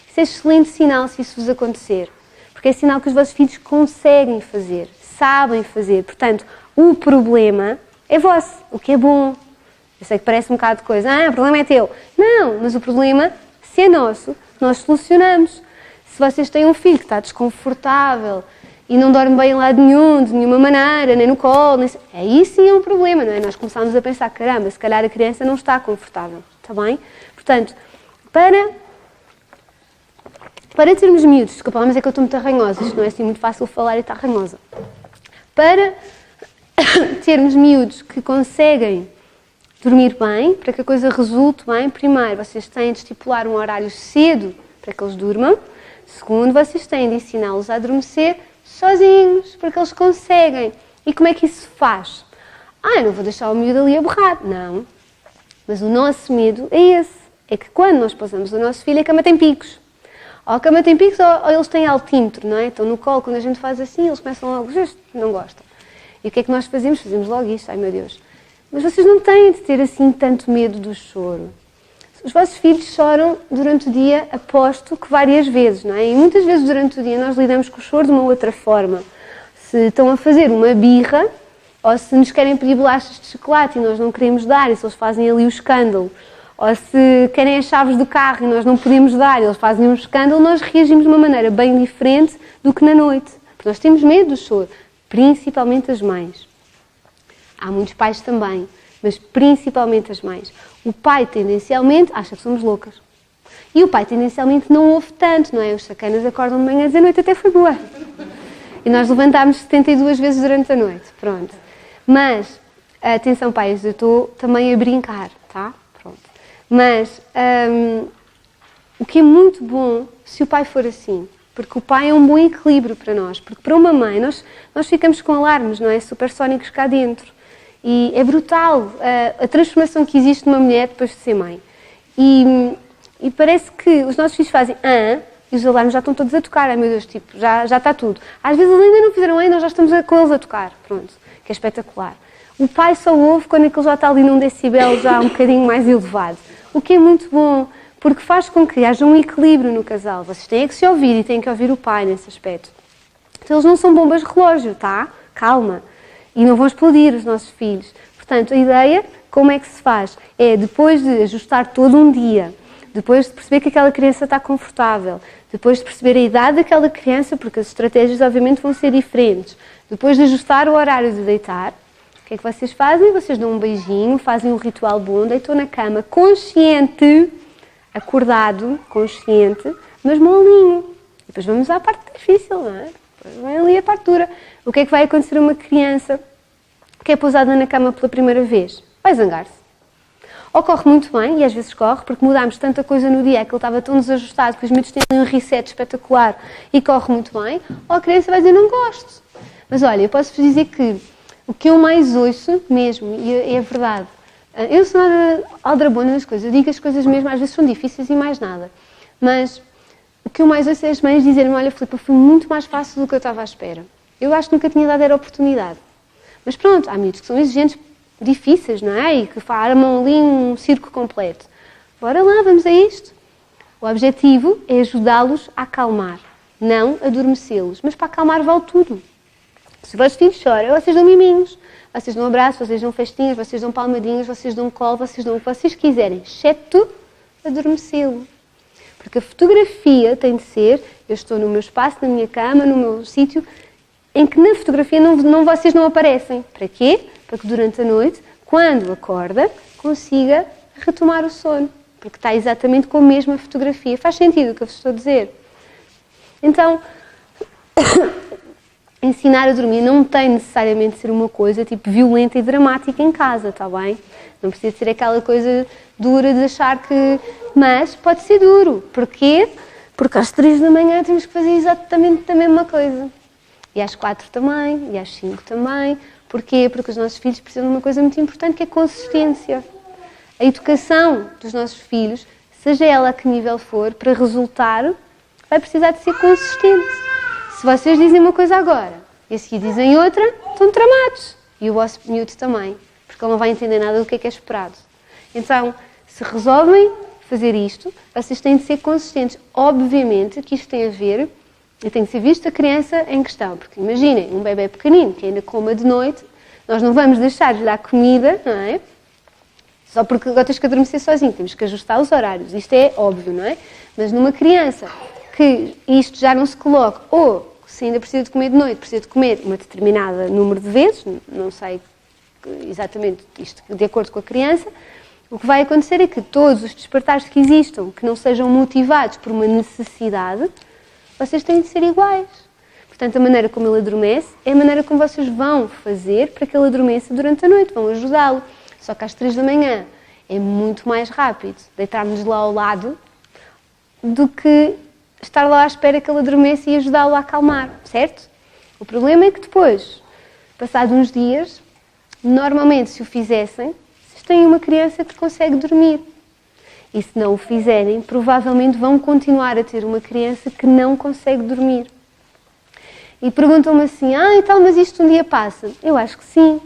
Isso é excelente sinal se isso vos acontecer, porque é sinal que os vossos filhos conseguem fazer, sabem fazer. Portanto, o problema é vosso, o que é bom. Eu sei que parece um bocado de coisa, o problema é teu. Não, mas o problema, se é nosso, nós solucionamos. Se vocês têm um filho que está desconfortável e não dorme bem em lado nenhum, de nenhuma maneira, nem no colo, nem... aí sim é um problema, não é? Nós começamos a pensar, caramba, se calhar a criança não está confortável, está bem? Portanto, para termos miúdos, desculpa, mas é que eu estou muito arranhosa, isto não é assim muito fácil falar e estar arranhosa. Para termos miúdos que conseguem dormir bem, para que a coisa resulte bem, primeiro, vocês têm de estipular um horário cedo para que eles durmam. Segundo, vocês têm de ensiná-los a adormecer sozinhos, porque eles conseguem. E como é que isso se faz? Eu não vou deixar o miúdo ali a borrar. Não. Mas o nosso medo é esse. É que quando nós pousamos o nosso filho, a cama tem picos. Ou a cama tem picos ou eles têm altímetro, não é? Então no colo, quando a gente faz assim, eles começam logo, não gostam. E o que é que nós fazemos? Fazemos logo isto. Ai meu Deus. Mas vocês não têm de ter assim tanto medo do choro. Os vossos filhos choram durante o dia, aposto que várias vezes, não é? E muitas vezes durante o dia nós lidamos com o choro de uma outra forma. Se estão a fazer uma birra, ou se nos querem pedir bolachas de chocolate e nós não queremos dar, e se eles fazem ali o escândalo, ou se querem as chaves do carro e nós não podemos dar, e eles fazem um escândalo, nós reagimos de uma maneira bem diferente do que na noite. Porque nós temos medo do choro, principalmente as mães. Há muitos pais também, mas principalmente as mães. O pai, tendencialmente, acha que somos loucas. E o pai, tendencialmente, não ouve tanto, não é? Os sacanas acordam de manhã e dizem, a noite até foi boa. E nós levantámos 72 vezes durante a noite. Pronto. Mas, atenção pais, eu estou também a brincar, tá? Pronto. Mas, o que é muito bom se o pai for assim. Porque o pai é um bom equilíbrio para nós. Porque para uma mãe, nós ficamos com alarmes, não é? Supersónicos cá dentro. E é brutal a transformação que existe numa mulher depois de ser mãe. E parece que os nossos filhos fazem e os alarmes já estão todos a tocar. Ai meu Deus, tipo, já está tudo. Às vezes eles ainda não fizeram nós já estamos com eles a tocar. Pronto, que é espetacular. O pai só ouve quando aquilo já está ali num decibel já um bocadinho mais elevado. O que é muito bom, porque faz com que haja um equilíbrio no casal. Vocês têm que se ouvir e têm que ouvir o pai nesse aspecto. Então, eles não são bombas de relógio, tá? Calma. E não vão explodir os nossos filhos. Portanto, a ideia, como é que se faz? É, depois de ajustar todo um dia, depois de perceber que aquela criança está confortável, depois de perceber a idade daquela criança, porque as estratégias obviamente vão ser diferentes, depois de ajustar o horário de deitar, o que é que vocês fazem? Vocês dão um beijinho, fazem um ritual bom, deitam na cama consciente, acordado, consciente, mas molinho. E depois vamos à parte difícil, não é? Depois vem ali a parte dura. O que é que vai acontecer a uma criança que é pousada na cama pela primeira vez? Vai zangar-se. Ou corre muito bem, e às vezes corre, porque mudámos tanta coisa no dia que ele estava tão desajustado que os miúdos têm um reset espetacular e corre muito bem, ou a criança vai dizer, não gosto. Mas olha, eu posso-vos dizer que o que eu mais ouço mesmo, e é verdade, eu sou nada aldrabona nas coisas, eu digo que as coisas mesmo às vezes são difíceis e mais nada, mas o que eu mais ouço é as mães dizerem, olha Filipa, foi muito mais fácil do que eu estava à espera. Eu acho que nunca tinha dado a oportunidade. Mas pronto, há miúdos que são exigentes, difíceis, não é? E que armam ali um circo completo. Bora lá, vamos a isto. O objetivo é ajudá-los a acalmar, não adormecê-los. Mas para acalmar vale tudo. Se os vossos filhos choram, vocês dão miminhos, vocês dão abraços, vocês dão festinhas, vocês dão palmadinhas, vocês dão colo, vocês dão o que vocês quiserem, exceto adormecê-lo. Porque a fotografia tem de ser, eu estou no meu espaço, na minha cama, no meu sítio, em que na fotografia vocês não aparecem. Para quê? Para que durante a noite, quando acorda, consiga retomar o sono. Porque está exatamente com a mesma fotografia. Faz sentido o que eu vos estou a dizer? Então, ensinar a dormir não tem necessariamente de ser uma coisa tipo violenta e dramática em casa, está bem? Não precisa ser aquela coisa dura de achar que... Mas pode ser duro. Porquê? Porque às 3 da manhã temos que fazer exatamente a mesma coisa. E às 4 também, e às 5 também. Porquê? Porque os nossos filhos precisam de uma coisa muito importante, que é consistência. A educação dos nossos filhos, seja ela a que nível for, para resultar, vai precisar de ser consistente. Se vocês dizem uma coisa agora e a seguir dizem outra, estão tramados. E o vosso miúdo também, porque ele não vai entender nada do que é esperado. Então, se resolvem fazer isto, vocês têm de ser consistentes. Obviamente que isto tem a ver, e tem de ser visto a criança em questão. Porque imaginem, um bebê pequenino que ainda coma de noite, nós não vamos deixar-lhe dar comida, não é? Só porque agora tens que adormecer sozinho, temos que ajustar os horários. Isto é óbvio, não é? Mas numa criança que isto já não se coloca, ou se ainda precisa de comer de noite, precisa de comer uma determinada número de vezes, não sei exatamente isto de acordo com a criança, o que vai acontecer é que todos os despertares que existam, que não sejam motivados por uma necessidade, vocês têm de ser iguais. Portanto, a maneira como ele adormece é a maneira como vocês vão fazer para que ele adormeça durante a noite, vão ajudá-lo. Só que às 3 da manhã é muito mais rápido deitarmos lá ao lado do que estar lá à espera que ele adormeça e ajudá-lo a acalmar, certo? O problema é que depois, passados uns dias, normalmente se o fizessem, vocês têm uma criança que consegue dormir. E se não o fizerem, provavelmente vão continuar a ter uma criança que não consegue dormir. E perguntam-me assim, então, mas isto um dia passa? Eu acho que sim.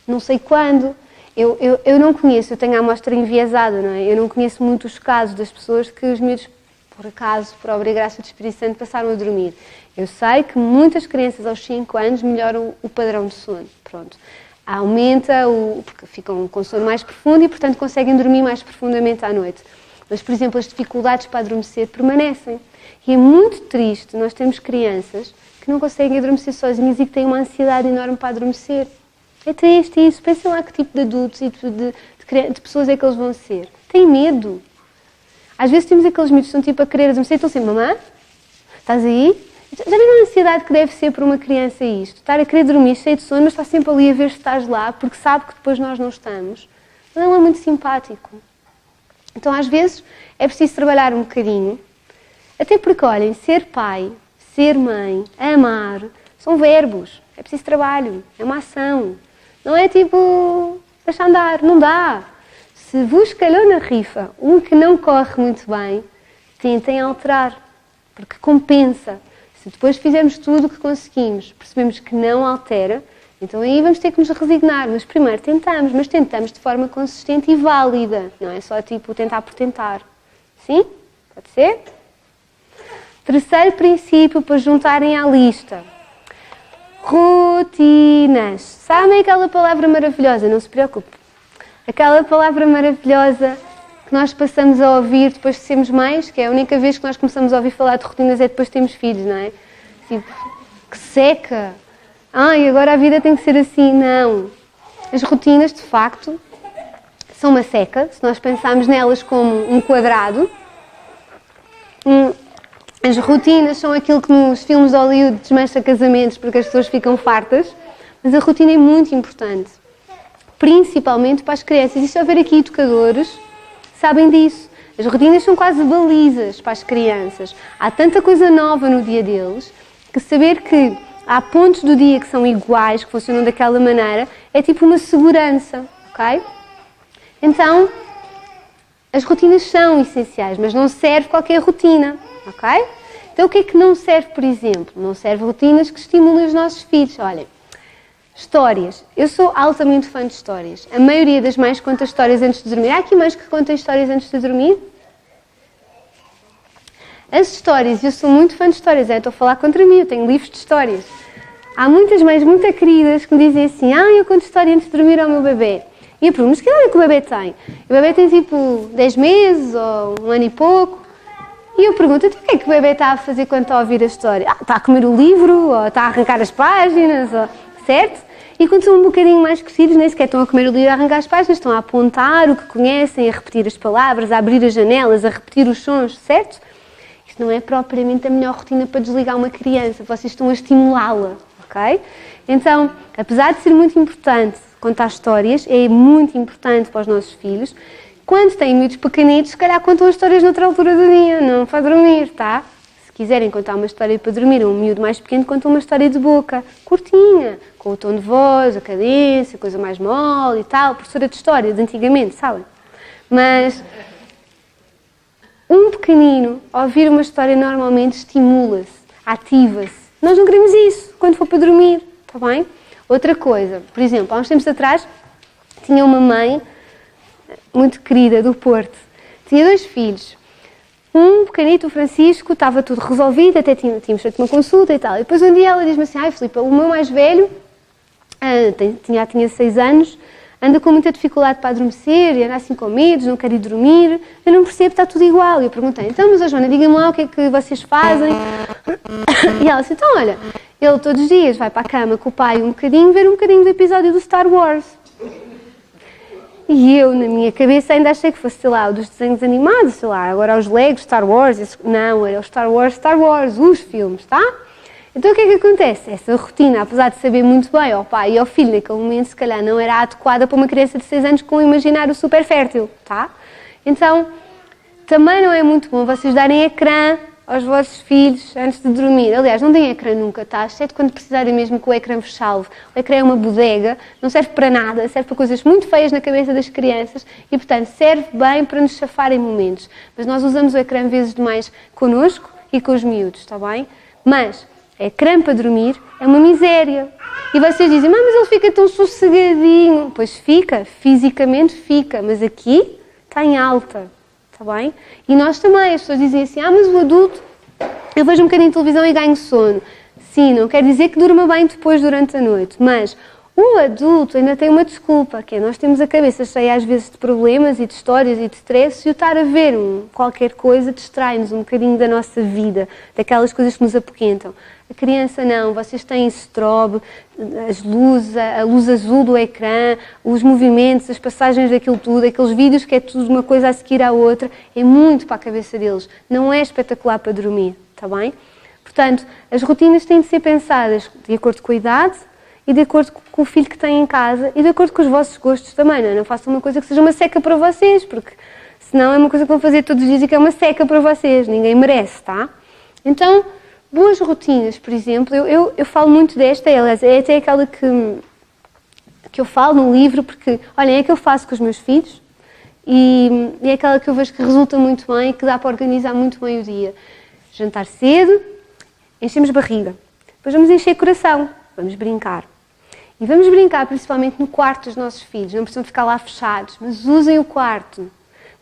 Não sei quando. Eu não conheço, eu tenho a amostra enviesada, não é? Eu não conheço muitos casos das pessoas que os miúdos, por acaso, por obra e graça do Espírito Santo, passaram a dormir. Eu sei que muitas crianças aos 5 anos melhoram o padrão de sono. Pronto. Aumenta, porque ficam com sono mais profundo e, portanto, conseguem dormir mais profundamente à noite. Mas, por exemplo, as dificuldades para adormecer permanecem. E é muito triste, nós temos crianças que não conseguem adormecer sozinhas e que têm uma ansiedade enorme para adormecer. É triste isso. Pensem lá que tipo de adultos e de pessoas é que eles vão ser. Têm medo. Às vezes temos aqueles miúdos que estão tipo a querer adormecer e estão assim, mamã, estás aí? Já viram a ansiedade que deve ser para uma criança isto? Estar a querer dormir cheio de sono, mas está sempre ali a ver se estás lá, porque sabe que depois nós não estamos. Não é muito simpático. Então, às vezes, é preciso trabalhar um bocadinho. Até porque, olhem, ser pai, ser mãe, amar, são verbos. É preciso trabalho, é uma ação. Não é tipo, deixa andar, não dá. Se vos calhou na rifa um que não corre muito bem, tentem alterar, porque compensa. Se depois fizermos tudo o que conseguimos, percebemos que não altera, então aí vamos ter que nos resignar. Mas primeiro tentamos, mas tentamos de forma consistente e válida. Não é só tipo tentar por tentar. Sim? Pode ser? Terceiro princípio para juntarem à lista. Rotinas. Sabem aquela palavra maravilhosa? Não se preocupe. Aquela palavra maravilhosa que nós passamos a ouvir depois de sermos mães, que é a única vez que nós começamos a ouvir falar de rotinas é depois de termos filhos, não é? Tipo, que seca. Ai, agora a vida tem que ser assim. Não. As rotinas, de facto, são uma seca. Se nós pensarmos nelas como um quadrado, as rotinas são aquilo que nos filmes de Hollywood desmancha casamentos porque as pessoas ficam fartas, mas a rotina é muito importante, principalmente para as crianças. E se houver aqui educadores, sabem disso. As rotinas são quase balizas para as crianças. Há tanta coisa nova no dia deles que saber que há pontos do dia que são iguais, que funcionam daquela maneira, é tipo uma segurança, ok? Então, as rotinas são essenciais, mas não serve qualquer rotina, ok? Então, o que é que não serve, por exemplo? Não serve rotinas que estimulem os nossos filhos. Olhem, histórias. Eu sou altamente fã de histórias. A maioria das mães conta histórias antes de dormir. Há aqui mães que contam histórias antes de dormir? As histórias, eu sou muito fã de histórias. Estou a falar contra mim, eu tenho livros de histórias. Há muitas mães muito queridas que me dizem assim: eu conto história antes de dormir ao meu bebê. E eu pergunto: mas que idade é que o bebê tem? O bebê tem tipo 10 meses ou um ano e pouco. E eu pergunto: então o que é que o bebê está a fazer quando está a ouvir a história? Está a comer o livro, ou está a arrancar as páginas, ou... certo? E quando são um bocadinho mais crescidos, nem sequer estão a comer o livro, a arrancar as páginas, estão a apontar o que conhecem, a repetir as palavras, a abrir as janelas, a repetir os sons, certo? Isto não é propriamente a melhor rotina para desligar uma criança, vocês estão a estimulá-la, ok? Então, apesar de ser muito importante contar histórias, é muito importante para os nossos filhos. Quando têm miúdos pequenitos, se calhar contam histórias noutra altura do dia, não para dormir, tá? Se quiserem contar uma história para dormir, um miúdo mais pequeno conta uma história de boca, curtinha, com o tom de voz, a cadência, coisa mais mole e tal, professora de história de antigamente, sabem? Mas um pequenino, ao ouvir uma história, normalmente estimula-se, ativa-se. Nós não queremos isso quando for para dormir, está bem? Outra coisa, por exemplo, há uns tempos atrás, tinha uma mãe muito querida do Porto, tinha 2 filhos. Um pequenito, o Francisco, estava tudo resolvido, até tínhamos feito uma consulta e tal. E depois um dia ela diz-me assim: Filipe, o meu mais velho, tinha 6 anos, anda com muita dificuldade para adormecer, e anda assim com medos, não quer ir dormir, eu não percebo, está tudo igual. E eu perguntei: então, mas Joana, diga-me lá o que é que vocês fazem. E ela disse: então, olha, ele todos os dias vai para a cama com o pai ver um bocadinho do episódio do Star Wars. E eu, na minha cabeça, ainda achei que fosse, sei lá, dos desenhos animados, sei lá, agora os Legos, Star Wars, não, era o Star Wars, os filmes, tá? Então o que é que acontece? Essa rotina, apesar de saber muito bem ao pai e ao filho naquele momento, se calhar não era adequada para uma criança de 6 anos com um imaginário super fértil, tá? Então, também não é muito bom vocês darem ecrã aos vossos filhos antes de dormir. Aliás, não deem ecrã nunca, tá? Exceto quando precisarem mesmo que o ecrã vos salve. O ecrã é uma bodega, não serve para nada, serve para coisas muito feias na cabeça das crianças e, portanto, serve bem para nos chafar em momentos. Mas nós usamos o ecrã vezes demais connosco e com os miúdos, está bem? Mas ecrã para dormir é uma miséria. E vocês dizem: mas ele fica tão sossegadinho. Pois fica, fisicamente fica, mas aqui está em alta. Está bem? E nós também, as pessoas dizem assim: mas o adulto, eu vejo um bocadinho de televisão e ganho sono. Sim, não quer dizer que durma bem depois durante a noite, mas o adulto ainda tem uma desculpa, que é nós temos a cabeça cheia às vezes de problemas e de histórias e de stress, e o estar a ver qualquer coisa distrai-nos um bocadinho da nossa vida, daquelas coisas que nos apoquentam. A criança não, vocês têm strobe, as luzes, a luz azul do ecrã, os movimentos, as passagens daquilo tudo, aqueles vídeos que é tudo uma coisa a seguir à outra, é muito para a cabeça deles, não é espetacular para dormir, está bem? Portanto, as rotinas têm de ser pensadas de acordo com a idade e de acordo com o filho que têm em casa e de acordo com os vossos gostos também, não é? Não façam uma coisa que seja uma seca para vocês, porque senão é uma coisa que vão fazer todos os dias e que é uma seca para vocês, ninguém merece, tá? Então, boas rotinas, por exemplo, eu falo muito desta, aliás, é até aquela que eu falo no livro, porque, olhem, é que eu faço com os meus filhos e é aquela que eu vejo que resulta muito bem e que dá para organizar muito bem o dia. Jantar cedo, enchemos barriga, depois vamos encher coração, vamos brincar. E vamos brincar principalmente no quarto dos nossos filhos, não precisam ficar lá fechados, mas usem o quarto.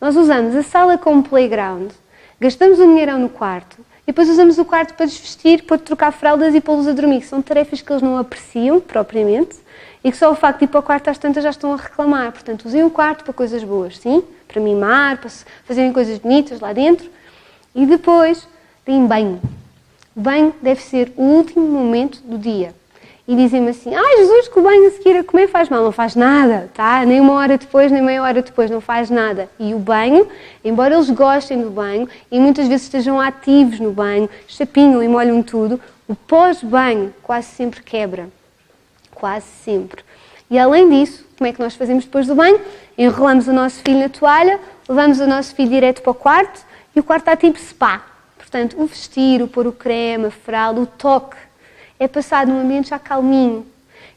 Nós usamos a sala como playground, gastamos um dinheirão no quarto e depois usamos o quarto para desvestir, para trocar fraldas e pô-los a dormir. São tarefas que eles não apreciam propriamente e que só o facto de ir para o quarto às tantas já estão a reclamar. Portanto, usem o quarto para coisas boas, sim? Para mimar, para fazerem coisas bonitas lá dentro. E depois, deem banho. O banho deve ser o último momento do dia. E dizem-me assim, Jesus, que o banho a seguir a comer faz mal. Não faz nada, tá? Nem uma hora depois, nem meia hora depois, não faz nada. E o banho, embora eles gostem do banho e muitas vezes estejam ativos no banho, chapinham e molham tudo, o pós-banho quase sempre quebra. Quase sempre. E além disso, como é que nós fazemos depois do banho? Enrolamos o nosso filho na toalha, levamos o nosso filho direto para o quarto e o quarto está tipo spa. Portanto, o vestir, o pôr o creme, a fralda, o toque, é passado num ambiente já calminho.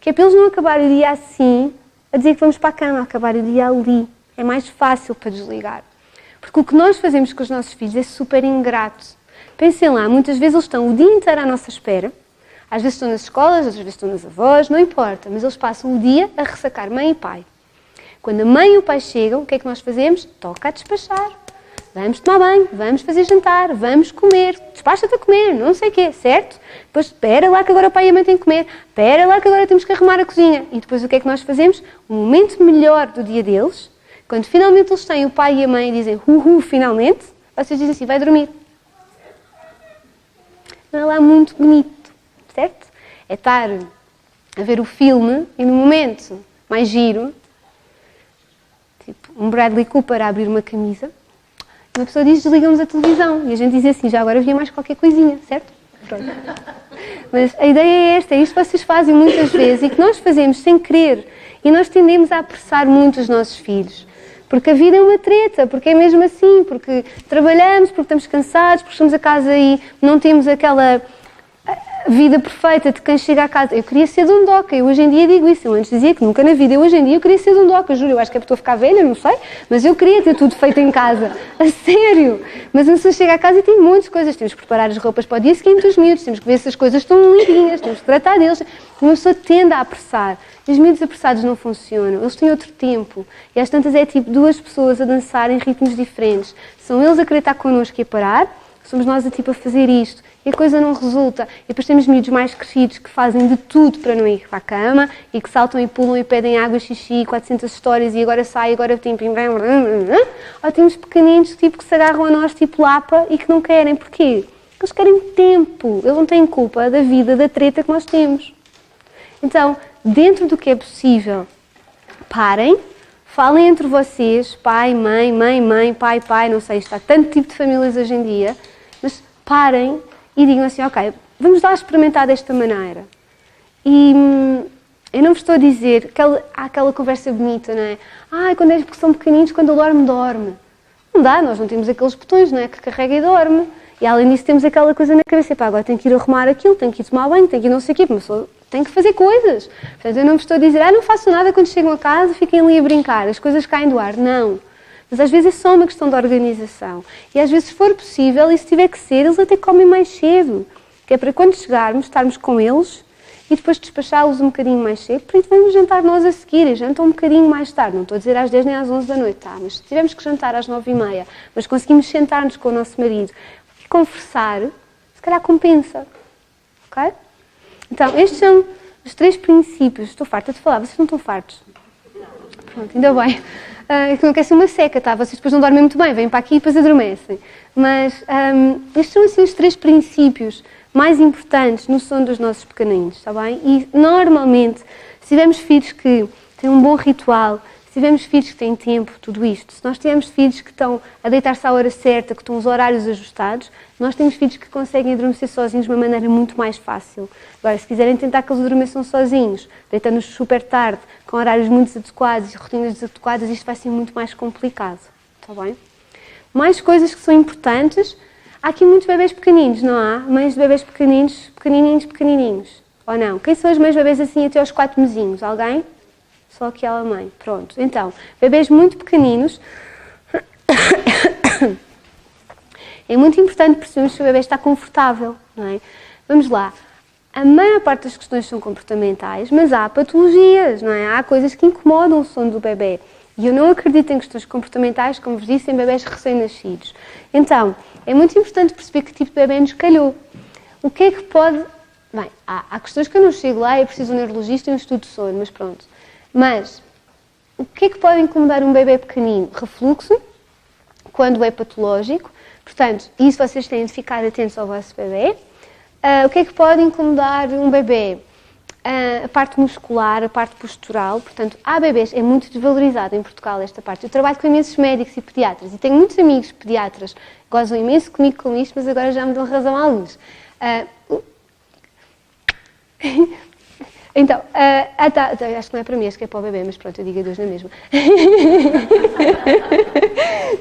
Que é para eles não acabarem o dia assim, a dizer que vamos para a cama, acabar o dia ali. É mais fácil para desligar. Porque o que nós fazemos com os nossos filhos é super ingrato. Pensem lá, muitas vezes eles estão o dia inteiro à nossa espera. Às vezes estão nas escolas, às vezes estão nas avós, não importa. Mas eles passam o dia a ressacar mãe e pai. Quando a mãe e o pai chegam, o que é que nós fazemos? Toca a despachar. Vamos tomar banho, vamos fazer jantar, vamos comer, despacha-te a comer, não sei o quê, certo? Depois, espera lá que agora o pai e a mãe têm que comer, espera lá que agora temos que arrumar a cozinha. E depois o que é que nós fazemos? O momento melhor do dia deles, quando finalmente eles têm o pai e a mãe e dizem finalmente, vocês dizem assim, vai dormir. Não é lá muito bonito, certo? É estar a ver o filme e no momento mais giro, tipo um Bradley Cooper a abrir uma camisa, uma pessoa diz, desligamos a televisão. E a gente diz assim, já agora havia mais qualquer coisinha, certo? Pronto. Mas a ideia é esta, é isto que vocês fazem muitas vezes e que nós fazemos sem querer. E nós tendemos a apressar muito os nossos filhos. Porque a vida é uma treta, porque é mesmo assim, porque trabalhamos, porque estamos cansados, porque estamos a casa e não temos aquela vida perfeita de quem chega a casa. Eu queria ser dondoca, eu hoje em dia digo isso. Eu antes dizia que nunca na vida, eu hoje em dia eu queria ser dondoca, juro, eu acho que é porque estou a ficar velha, não sei, mas eu queria ter tudo feito em casa, a sério. Mas uma pessoa chega a casa e tem muitas coisas, temos que preparar as roupas para o dia seguinte dos miúdos, temos que ver se as coisas estão limpinhas, temos que tratar deles. E uma pessoa tende a apressar. E os miúdos apressados não funcionam, eles têm outro tempo. E às tantas é tipo duas pessoas a dançar em ritmos diferentes. São eles a querer estar connosco e a parar, somos nós a tipo a fazer isto. E a coisa não resulta. E depois temos miúdos mais crescidos que fazem de tudo para não ir para a cama e que saltam e pulam e pedem água, xixi, 400 histórias e agora sai, agora tem... Ou temos pequeninos tipo, que se agarram a nós tipo lapa e que não querem. Porquê? Porque eles querem tempo. Eles não têm culpa da vida, da treta que nós temos. Então, dentro do que é possível, parem, falem entre vocês, pai, mãe, mãe, mãe, pai, pai, não sei, está tanto tipo de famílias hoje em dia, mas parem e digam assim, ok, vamos lá experimentar desta maneira. E eu não vos estou a dizer, há aquela conversa bonita, não é? Quando é porque são pequeninos, quando ele dorme, dorme. Não dá, nós não temos aqueles botões, não é? Que carrega e dorme. E além disso temos aquela coisa na cabeça, agora tenho que ir arrumar aquilo, tenho que ir tomar banho, tenho que ir não sei o quê, mas tenho que fazer coisas. Portanto, eu não vos estou a dizer, não faço nada quando chegam a casa, fiquem ali a brincar, as coisas caem do ar. Não. Mas às vezes é só uma questão de organização. E às vezes, se for possível, e se tiver que ser, eles até comem mais cedo. Que é para quando chegarmos, estarmos com eles e depois despachá-los um bocadinho mais cedo, para isso vamos jantar nós a seguir, e jantam um bocadinho mais tarde. Não estou a dizer às 10 nem às 11 da noite, tá? Mas se tivermos que jantar às 9h30, mas conseguimos sentar-nos com o nosso marido e conversar, se calhar compensa. Ok? Então, estes são os 3 princípios. Estou farta de falar, vocês não estão fartos? Pronto, ainda bem. Que não quer ser uma seca, tá? Vocês depois não dormem muito bem, vêm para aqui e depois adormecem. Mas estes são assim os 3 princípios mais importantes no sono dos nossos pequeninos, está bem? E normalmente, se tivermos filhos que têm um bom ritual, se tivermos filhos que têm tempo, tudo isto, se nós tivermos filhos que estão a deitar-se à hora certa, que estão os horários ajustados, nós temos filhos que conseguem adormecer sozinhos de uma maneira muito mais fácil. Agora, se quiserem tentar que eles adormeçam sozinhos, deitando-nos super tarde, com horários muito desadequados e rotinas desadequadas, isto vai ser muito mais complicado, está bem? Mais coisas que são importantes. Há aqui muitos bebês pequeninos, não há? Mães de bebês pequeninos, pequenininhos. Ou não? Quem são as mães de bebês assim até aos 4 mesinhos? Alguém? Só aquela mãe. Pronto. Então, bebês muito pequeninos. É muito importante percebermos se o bebê está confortável, não é? Vamos lá. A maior parte das questões são comportamentais, mas há patologias, não é? Há coisas que incomodam o sono do bebê. E eu não acredito em questões comportamentais, como vos disse, em bebés recém-nascidos. Então, é muito importante perceber que tipo de bebé nos calhou. O que é que pode... Bem, há questões que eu não chego lá, é preciso um neurologista e um estudo de sono, mas pronto. Mas, o que é que pode incomodar um bebé pequenino? Refluxo, quando é patológico. Portanto, isso vocês têm de ficar atentos ao vosso bebé. O que é que pode incomodar um bebé? A parte muscular, a parte postural. Portanto, há bebés, é muito desvalorizado em Portugal esta parte. Eu trabalho com imensos médicos e pediatras e tenho muitos amigos pediatras que gozam imenso comigo com isto, mas agora já me dão razão a alguns. Então, acho que não é para mim, acho que é para o bebê, mas pronto, eu digo a Deus na mesma.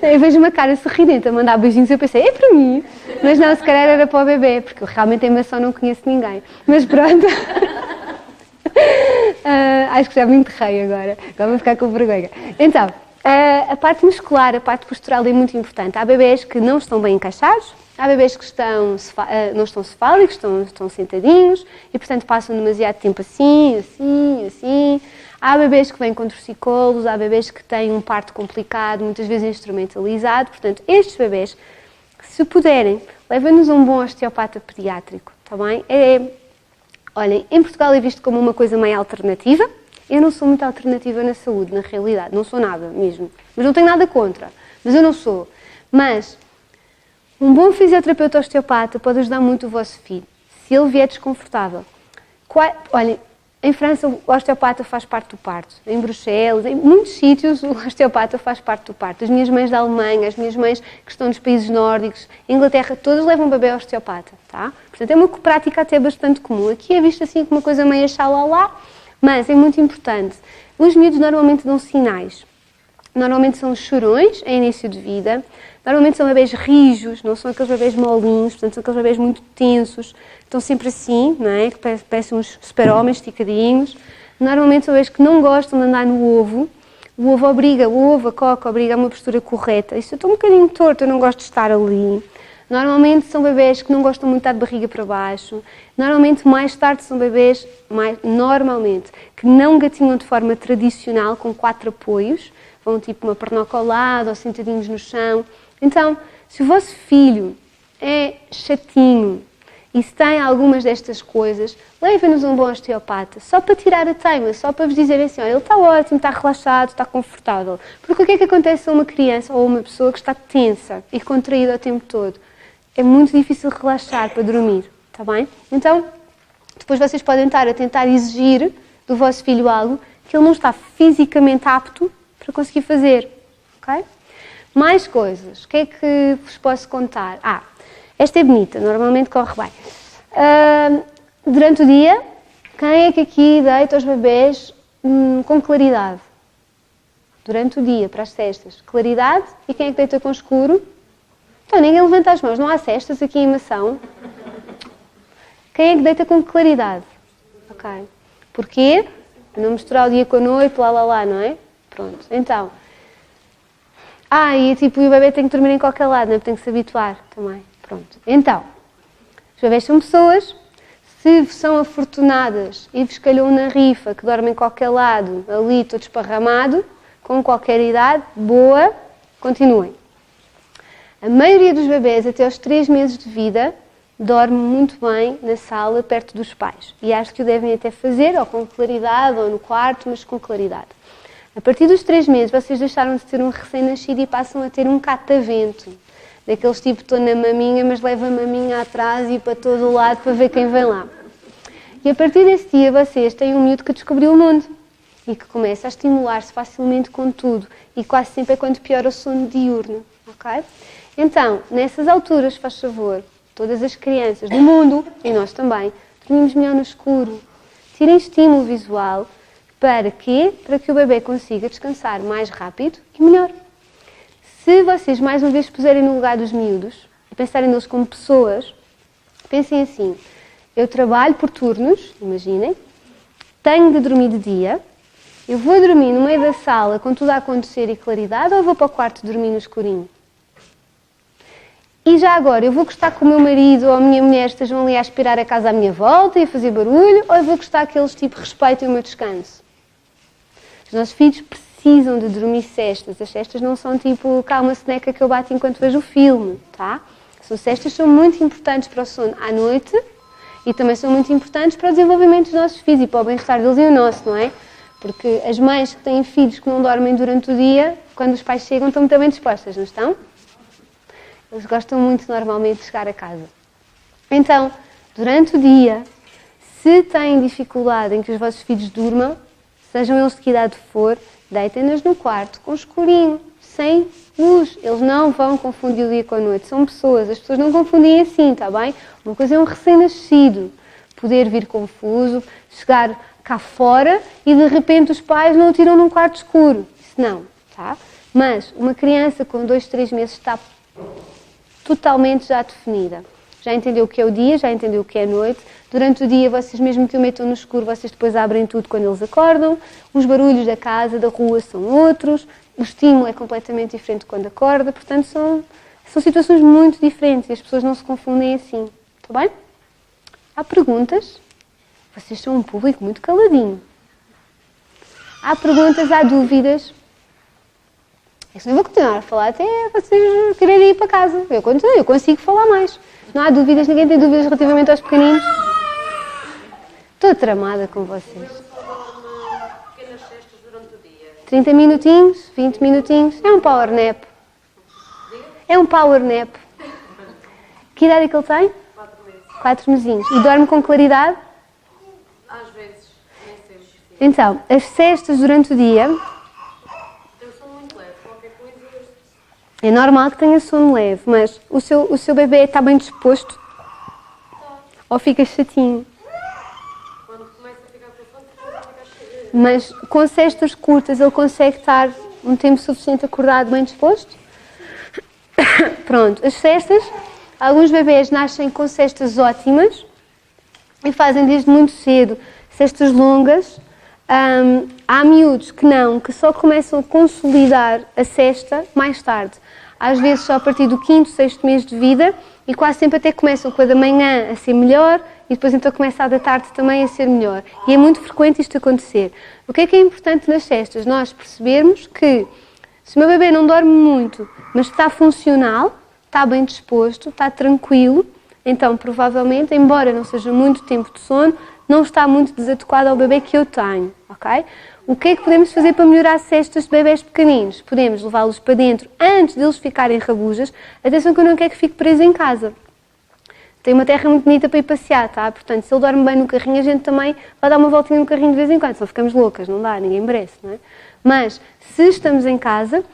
Eu vejo uma cara sorridente a mandar beijinhos e eu pensei, é para mim. Mas não, se calhar era para o bebê, porque eu realmente em maçã não conheço ninguém. Mas pronto. Acho que já me enterrei agora vou ficar com vergonha. Então, a parte muscular, a parte postural é muito importante. Há bebés que não estão bem encaixados, há bebés que não estão cefálicos, estão sentadinhos e, portanto, passam demasiado tempo assim. Há bebés que vêm com torcicolos, há bebés que têm um parto complicado, muitas vezes instrumentalizado. Portanto, estes bebés, se puderem, levem-nos a um bom osteopata pediátrico, está bem? Olhem, em Portugal é visto como uma coisa meio alternativa. Eu não sou muito alternativa na saúde, na realidade. Não sou nada mesmo. Mas não tenho nada contra. Mas eu não sou. Mas um bom fisioterapeuta osteopata pode ajudar muito o vosso filho. Se ele vier desconfortável. Olhem, em França o osteopata faz parte do parto. Em Bruxelas, em muitos sítios o osteopata faz parte do parto. As minhas mães da Alemanha, as minhas mães que estão nos países nórdicos, Inglaterra, todas levam bebê ao osteopata, tá? Portanto, é uma prática até bastante comum. Aqui é visto assim como uma coisa meio xalala, mas é muito importante. Os miúdos normalmente dão sinais. Normalmente são os chorões em início de vida. Normalmente são bebés rijos, não são aqueles bebés molinhos, portanto são aqueles bebés muito tensos, estão sempre assim, não é? Que parecem uns super-homens esticadinhos. Normalmente são bebés que não gostam de andar no ovo. O ovo a coca obriga a uma postura correta. Isso eu estou um bocadinho torto, eu não gosto de estar ali. Normalmente são bebés que não gostam muito de estar de barriga para baixo. Normalmente, mais tarde, são bebés, que não gatinham de forma tradicional, com 4 apoios. Vão tipo uma pernoca ao lado, ou sentadinhos no chão. Então, se o vosso filho é chatinho e se tem algumas destas coisas, levem-nos a um bom osteopata, só para tirar a teima, só para vos dizer assim, olha, ele está ótimo, está relaxado, está confortável. Porque o que é que acontece a uma criança ou a uma pessoa que está tensa e contraída o tempo todo? É muito difícil relaxar para dormir, está bem? Então, depois vocês podem estar a tentar exigir do vosso filho algo que ele não está fisicamente apto para conseguir fazer, ok? Mais coisas. O que é que vos posso contar? Esta é bonita, normalmente corre bem. Durante o dia, quem é que aqui deita os bebés com claridade? Durante o dia, para as cestas. Claridade. E quem é que deita com escuro? Então, ninguém levanta as mãos. Não há cestas aqui em Mação. Quem é que deita com claridade? Ok. Porquê? Para não misturar o dia com a noite, não é? Pronto. Então... e o bebê tem que dormir em qualquer lado, não é? Tem que se habituar também. Pronto. Então, os bebés são pessoas. Se são afortunadas e vos calhou na rifa, que dormem em qualquer lado, ali, todo esparramado, com qualquer idade, boa, continuem. A maioria dos bebés, até aos 3 meses de vida, dorme muito bem na sala, perto dos pais. E acho que o devem até fazer, ou com claridade, ou no quarto, mas com claridade. A partir dos 3 meses, vocês deixaram de ter um recém-nascido e passam a ter um catavento. Daqueles tipo, estou na maminha, mas leva a maminha atrás e para todo o lado para ver quem vem lá. E a partir desse dia, vocês têm um miúdo que descobriu o mundo e que começa a estimular-se facilmente com tudo. E quase sempre é quando piora o sono diurno, ok? Então, nessas alturas, faz favor, todas as crianças do mundo, e nós também, dormimos melhor no escuro. Tirem estímulo visual. Para quê? Para que o bebê consiga descansar mais rápido e melhor. Se vocês mais uma vez puserem no lugar dos miúdos e pensarem neles como pessoas, pensem assim, eu trabalho por turnos, imaginem, tenho de dormir de dia, eu vou dormir no meio da sala com tudo a acontecer e claridade ou vou para o quarto dormir no escurinho? E já agora, eu vou gostar que o meu marido ou a minha mulher estejam ali a aspirar a casa à minha volta e a fazer barulho ou eu vou gostar que eles respeitem o meu descanso? Os nossos filhos precisam de dormir cestas. As cestas não são tipo, cá uma soneca que eu bato enquanto vejo o filme, tá? Cestas são muito importantes para o sono à noite e também são muito importantes para o desenvolvimento dos nossos filhos e para o bem-estar deles e o nosso, não é? Porque as mães que têm filhos que não dormem durante o dia, quando os pais chegam, estão muito bem dispostas, não estão? Eles gostam muito normalmente de chegar a casa. Então, durante o dia, se têm dificuldade em que os vossos filhos durmam, sejam eles de que idade for, deitem-nos no quarto com escurinho, sem luz. Eles não vão confundir o dia com a noite. São pessoas. As pessoas não confundem assim, está bem? Uma coisa é um recém-nascido poder vir confuso, chegar cá fora e de repente os pais não o tiram num quarto escuro. Isso não, tá? Mas uma criança com 2, 3 meses está totalmente já definida. Já entendeu o que é o dia, já entendeu o que é a noite. Durante o dia, vocês mesmo que o metam no escuro, vocês depois abrem tudo quando eles acordam. Os barulhos da casa, da rua são outros. O estímulo é completamente diferente quando acorda. Portanto, são situações muito diferentes e as pessoas não se confundem assim. Está bem? Há perguntas? Vocês são um público muito caladinho. Há perguntas, há dúvidas? Eu vou continuar a falar até vocês quererem ir para casa. Eu consigo falar mais. Não há dúvidas? Ninguém tem dúvidas relativamente aos pequeninos? Estou tramada com vocês. 30 minutinhos, 20 minutinhos. É um power nap. É um power nap. Que idade é que ele tem? 4 mesinhos. E dorme com claridade? Às vezes, nem sempre. Então, as cestas durante o dia... Eu sou muito leve, qualquer coisa... É normal que tenha sono leve, mas o seu bebê está bem disposto? Ou fica chatinho? Quando começa a ficar com sono, depois fica cheio. Mas com cestas curtas ele consegue estar um tempo suficiente acordado, bem disposto? Pronto, as cestas, alguns bebês nascem com cestas ótimas e fazem desde muito cedo cestas longas. Há miúdos que não, que só começam a consolidar a cesta mais tarde. Às vezes só a partir do 5º, 6º mês de vida e quase sempre até começam com a da manhã a ser melhor e depois então começa a da tarde também a ser melhor. E é muito frequente isto acontecer. O que é importante nas cestas? Nós percebermos que se o meu bebê não dorme muito, mas está funcional, está bem disposto, está tranquilo, então provavelmente, embora não seja muito tempo de sono, não está muito desadequado ao bebê que eu tenho, ok? O que é que podemos fazer para melhorar cestas de bebés pequeninos? Podemos levá-los para dentro antes deles ficarem rabujas. Atenção que eu não quero que fique preso em casa. Tem uma terra muito bonita para ir passear, tá? Portanto, se ele dorme bem no carrinho, a gente também vai dar uma voltinha no carrinho de vez em quando, senão ficamos loucas, não dá, ninguém merece, não é? Mas, se estamos em casa,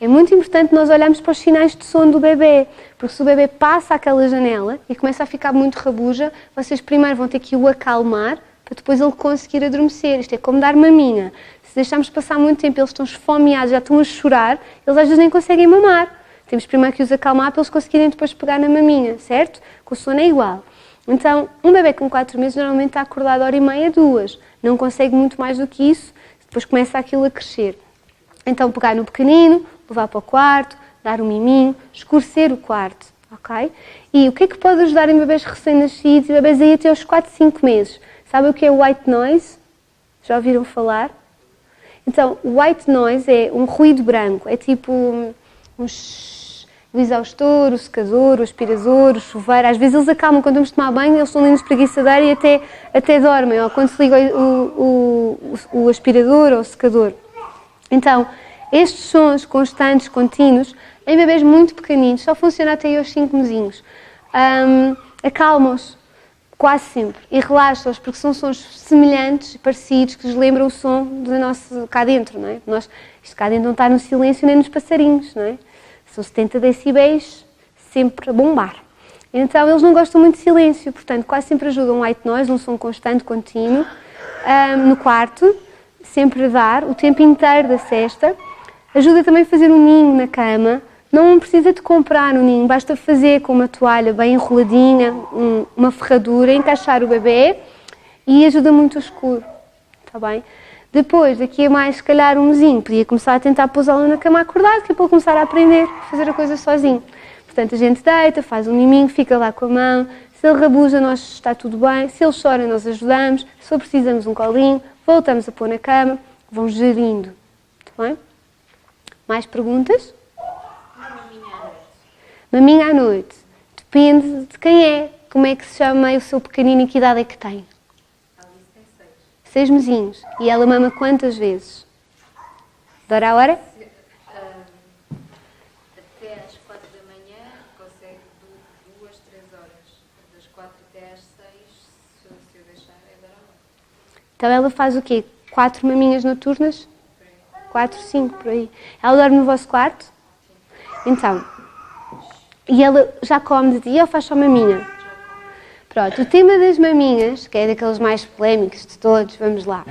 é muito importante nós olharmos para os sinais de sono do bebê, porque se o bebê passa aquela janela e começa a ficar muito rabuja, vocês primeiro vão ter que o acalmar para depois ele conseguir adormecer. Isto é como dar maminha. Se deixarmos passar muito tempo, eles estão esfomeados, já estão a chorar, eles às vezes nem conseguem mamar. Temos primeiro que os acalmar para eles conseguirem depois pegar na maminha, certo? Com o sono é igual. Então, um bebê com 4 meses normalmente está acordado a 1h30, 2. Não consegue muito mais do que isso, depois começa aquilo a crescer. Então, pegar no pequenino, levar para o quarto, dar um miminho, escurecer o quarto, ok? E o que é que pode ajudar em bebês recém-nascidos e bebês aí até aos 4, 5 meses? Sabe o que é o white noise? Já ouviram falar? Então, o white noise é um ruído branco, é tipo o exaustor, o secador, o aspirador, o chuveiro. Às vezes eles acalmam quando vamos tomar banho, eles estão ali no espreguiçadeiro e até dormem, ou quando se liga o aspirador ou o secador. Então, estes sons constantes, contínuos, em bebês muito pequeninos, só funciona até aos 5 mesinhos. Acalmam-os quase sempre e relaxam-os, porque são sons semelhantes, parecidos, que lhes lembram o som do nosso cá dentro, não é? Isto cá dentro não está no silêncio nem nos passarinhos, não é? São 70 decibéis sempre a bombar. Então, eles não gostam muito de silêncio, portanto, quase sempre ajudam um white noise, um som constante, contínuo, no quarto, sempre a dar, o tempo inteiro da cesta. Ajuda também a fazer um ninho na cama. Não precisa de comprar um ninho, basta fazer com uma toalha bem enroladinha, uma ferradura, encaixar o bebê e ajuda muito o escuro, está bem? Depois, daqui a mais, se calhar, um mesinho, podia começar a tentar pousá-lo na cama acordado, que é para ele começar a aprender a fazer a coisa sozinho. Portanto, a gente deita, faz um miminho, fica lá com a mão. Se ele rabuja, nós está tudo bem. Se ele chora, nós ajudamos. Se for precisamos um colinho, voltamos a pôr na cama, vão gerindo. bem? Mais perguntas? Maminha à noite. Depende de quem é. Como é que se chama o seu pequenino e que idade é que tem? A Alice tem 6. 6 mesinhos. E ela mama quantas vezes? De hora a hora? Até às 4 da manhã consegue 2, 3 horas. Das 4 até às 6, se eu deixar, é dar a hora. Então ela faz o quê? 4 maminhas noturnas? 4, 5, por aí. Ela dorme no vosso quarto? Então, e ela já come de dia ou faz só maminha? Pronto, o tema das maminhas, que é daqueles mais polémicos de todos, vamos lá.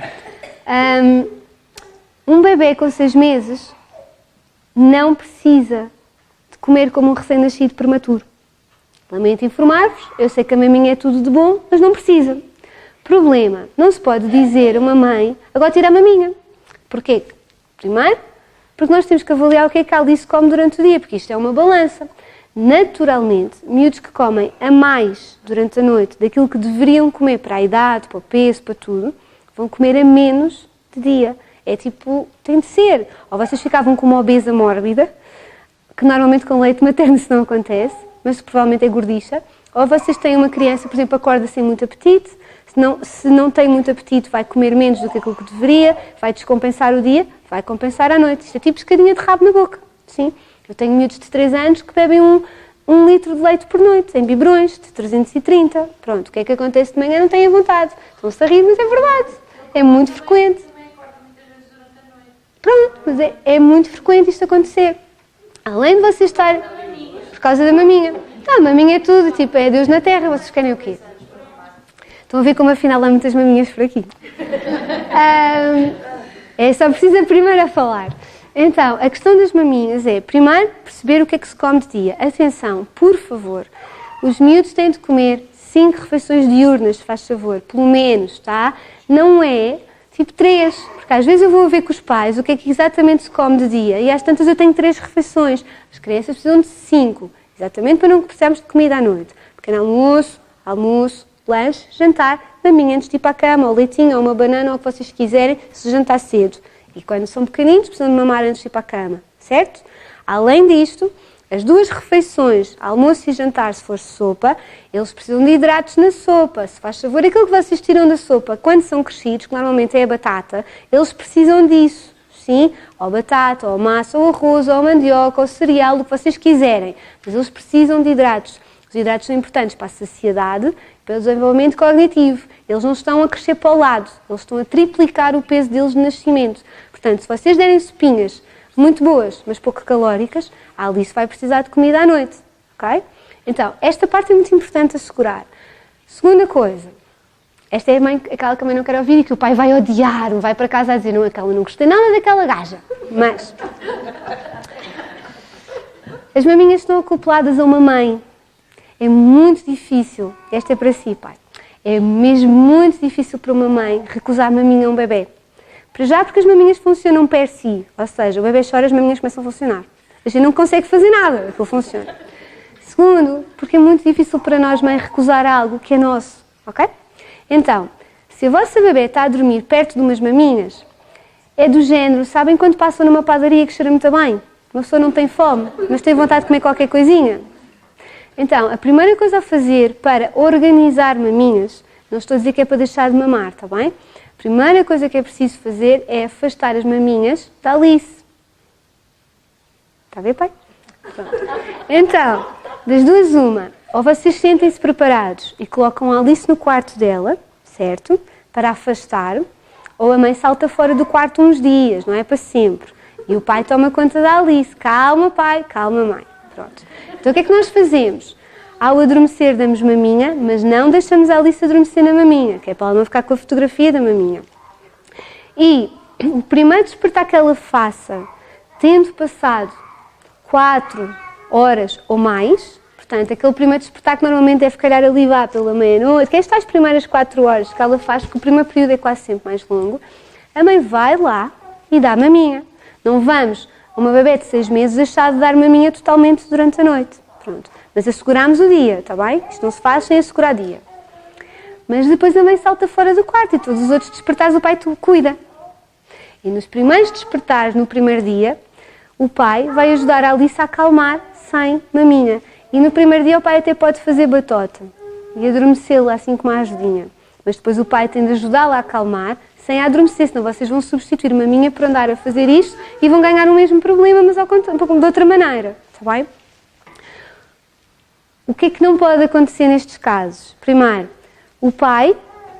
Um bebê com 6 meses não precisa de comer como um recém-nascido prematuro. Lamento informar-vos, eu sei que a maminha é tudo de bom, mas não precisa. Problema, não se pode dizer a uma mãe, agora tira a maminha. Porquê? Primeiro, porque nós temos que avaliar o que é que a Alice come durante o dia, porque isto é uma balança. Naturalmente, miúdos que comem a mais durante a noite daquilo que deveriam comer para a idade, para o peso, para tudo, vão comer a menos de dia. É tipo, tem de ser. Ou vocês ficavam com uma obesa mórbida, que normalmente com leite materno isso não acontece, mas provavelmente é gordicha. Ou vocês têm uma criança, por exemplo, acorda sem muito apetite, se não tem muito apetite vai comer menos do que aquilo que deveria, vai descompensar o dia, vai compensar à noite. Isto é tipo escadinha de rabo na boca. Sim? Eu tenho miúdos de 3 anos que bebem um litro de leite por noite, em biberões de 330. Pronto, o que é que acontece de manhã? Não têm a vontade. Estão-se a rir, mas é verdade. É muito frequente. Pronto, mas é muito frequente isto acontecer. Além de vocês estarem... Por causa da maminha. Tá, a maminha é tudo, tipo, é Deus na terra, vocês querem o quê? Estão a ver como afinal há muitas maminhas por aqui. É só preciso primeiro a falar. Então, a questão das maminhas é, primeiro, perceber o que é que se come de dia. Atenção, por favor, os miúdos têm de comer 5 refeições diurnas, faz favor, pelo menos, tá? Não é tipo 3, porque às vezes eu vou ver com os pais o que é que exatamente se come de dia e às tantas eu tenho 3 refeições. As crianças precisam de 5, exatamente para não precisarmos de comida à noite. Pequeno almoço, lanche, jantar, maminha antes de ir para a cama, ou leitinho, ou uma banana, ou o que vocês quiserem, se jantar cedo. E quando são pequeninos, precisam de mamar antes de ir para a cama, certo? Além disto, as 2 refeições, almoço e jantar, se for sopa, eles precisam de hidratos na sopa. Se faz favor, aquilo que vocês tiram da sopa quando são crescidos, que normalmente é a batata, eles precisam disso, sim? Ou batata, ou massa, ou arroz, ou mandioca, ou cereal, o que vocês quiserem. Mas eles precisam de hidratos. Os hidratos são importantes para a saciedade e para o desenvolvimento cognitivo. Eles não estão a crescer para o lado, eles estão a triplicar o peso deles no nascimento. Portanto, se vocês derem sopinhas muito boas, mas pouco calóricas, a Alice vai precisar de comida à noite, ok? Então, esta parte é muito importante assegurar. Segunda coisa, esta é aquela que a mãe não quer ouvir e que o pai vai odiar, vai para casa a dizer, não, aquela não gostei nada daquela gaja, mas... As maminhas estão acopladas a uma mãe. É muito difícil, esta é para si, pai, é mesmo muito difícil para uma mãe recusar maminha a um bebê. Para já porque as maminhas funcionam per si, ou seja, o bebê chora, as maminhas começam a funcionar. A gente não consegue fazer nada, aquilo funciona. Segundo, porque é muito difícil para nós, mãe, recusar algo que é nosso, ok? Então, se a vossa bebê está a dormir perto de umas maminhas, é do género, sabem quando passam numa padaria que cheira muito bem? Uma pessoa não tem fome, mas tem vontade de comer qualquer coisinha? Então, a primeira coisa a fazer para organizar maminhas, não estou a dizer que é para deixar de mamar, está bem? A primeira coisa que é preciso fazer é afastar as maminhas da Alice. Está a ver, pai? Pronto. Então, das duas uma, ou vocês sentem-se preparados e colocam a Alice no quarto dela, certo? Para afastar, ou a mãe salta fora do quarto uns dias, não é para sempre. E o pai toma conta da Alice. Calma, pai, calma, mãe. Pronto. Então o que é que nós fazemos? Ao adormecer damos maminha, mas não deixamos a Alice adormecer na maminha, que é para ela não ficar com a fotografia da maminha. E o primeiro despertar que ela faça, tendo passado 4 horas ou mais, portanto, aquele primeiro despertar que normalmente deve calhar ali lá pela meia-noite, que é estas primeiras 4 horas que ela faz, porque o primeiro período é quase sempre mais longo, a mãe vai lá e dá maminha. Não vamos, uma bebê de 6 meses, deixar de dar maminha totalmente durante a noite. Pronto. Mas asseguramos o dia, está bem? Isto não se faz sem assegurar dia. Mas depois a mãe salta fora do quarto e todos os outros despertares o pai cuida. E nos primeiros despertares, no primeiro dia, o pai vai ajudar a Alice a acalmar sem maminha. E no primeiro dia o pai até pode fazer batota e adormecê-la assim com uma ajudinha. Mas depois o pai tem de ajudá-la a acalmar sem a adormecer, senão vocês vão substituir maminha por andar a fazer isto e vão ganhar o mesmo problema, mas de outra maneira. Está bem? O que é que não pode acontecer nestes casos? Primeiro, o pai,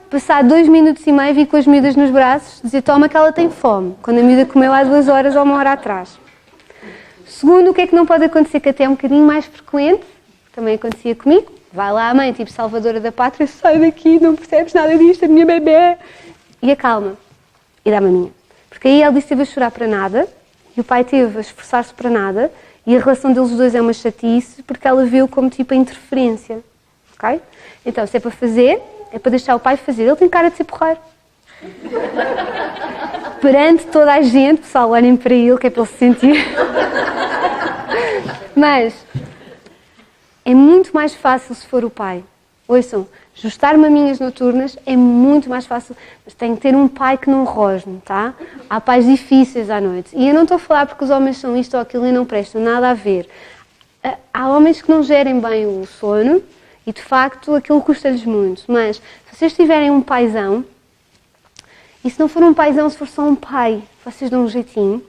passado 2 minutos e meio, vir com as miúdas nos braços, dizer toma que ela tem fome, quando a miúda comeu há 2 horas ou 1 hora atrás. Segundo, o que é que não pode acontecer, que até é um bocadinho mais frequente, também acontecia comigo, vai lá a mãe, tipo salvadora da pátria, sai daqui, não percebes nada disto, a minha bebê, e acalma, e dá maminha. Porque aí ela disse que esteve a chorar para nada, e o pai esteve a esforçar-se para nada, e a relação deles dois é uma chatice, porque ela viu como tipo a interferência, ok? Então, se é para fazer, é para deixar o pai fazer, ele tem cara de ser porreiro. Perante toda a gente, pessoal, olhem para ele, que é para ele se sentir. Mas é muito mais fácil se for o pai. Ouçam, ajustar maminhas noturnas é muito mais fácil, mas tem que ter um pai que não rosne, tá? Há pais difíceis à noite. E eu não estou a falar porque os homens são isto ou aquilo e não prestam nada a ver. Há homens que não gerem bem o sono e, de facto, aquilo custa-lhes muito. Mas, se vocês tiverem um paizão, e se não for um paizão, se for só um pai, vocês dão um jeitinho,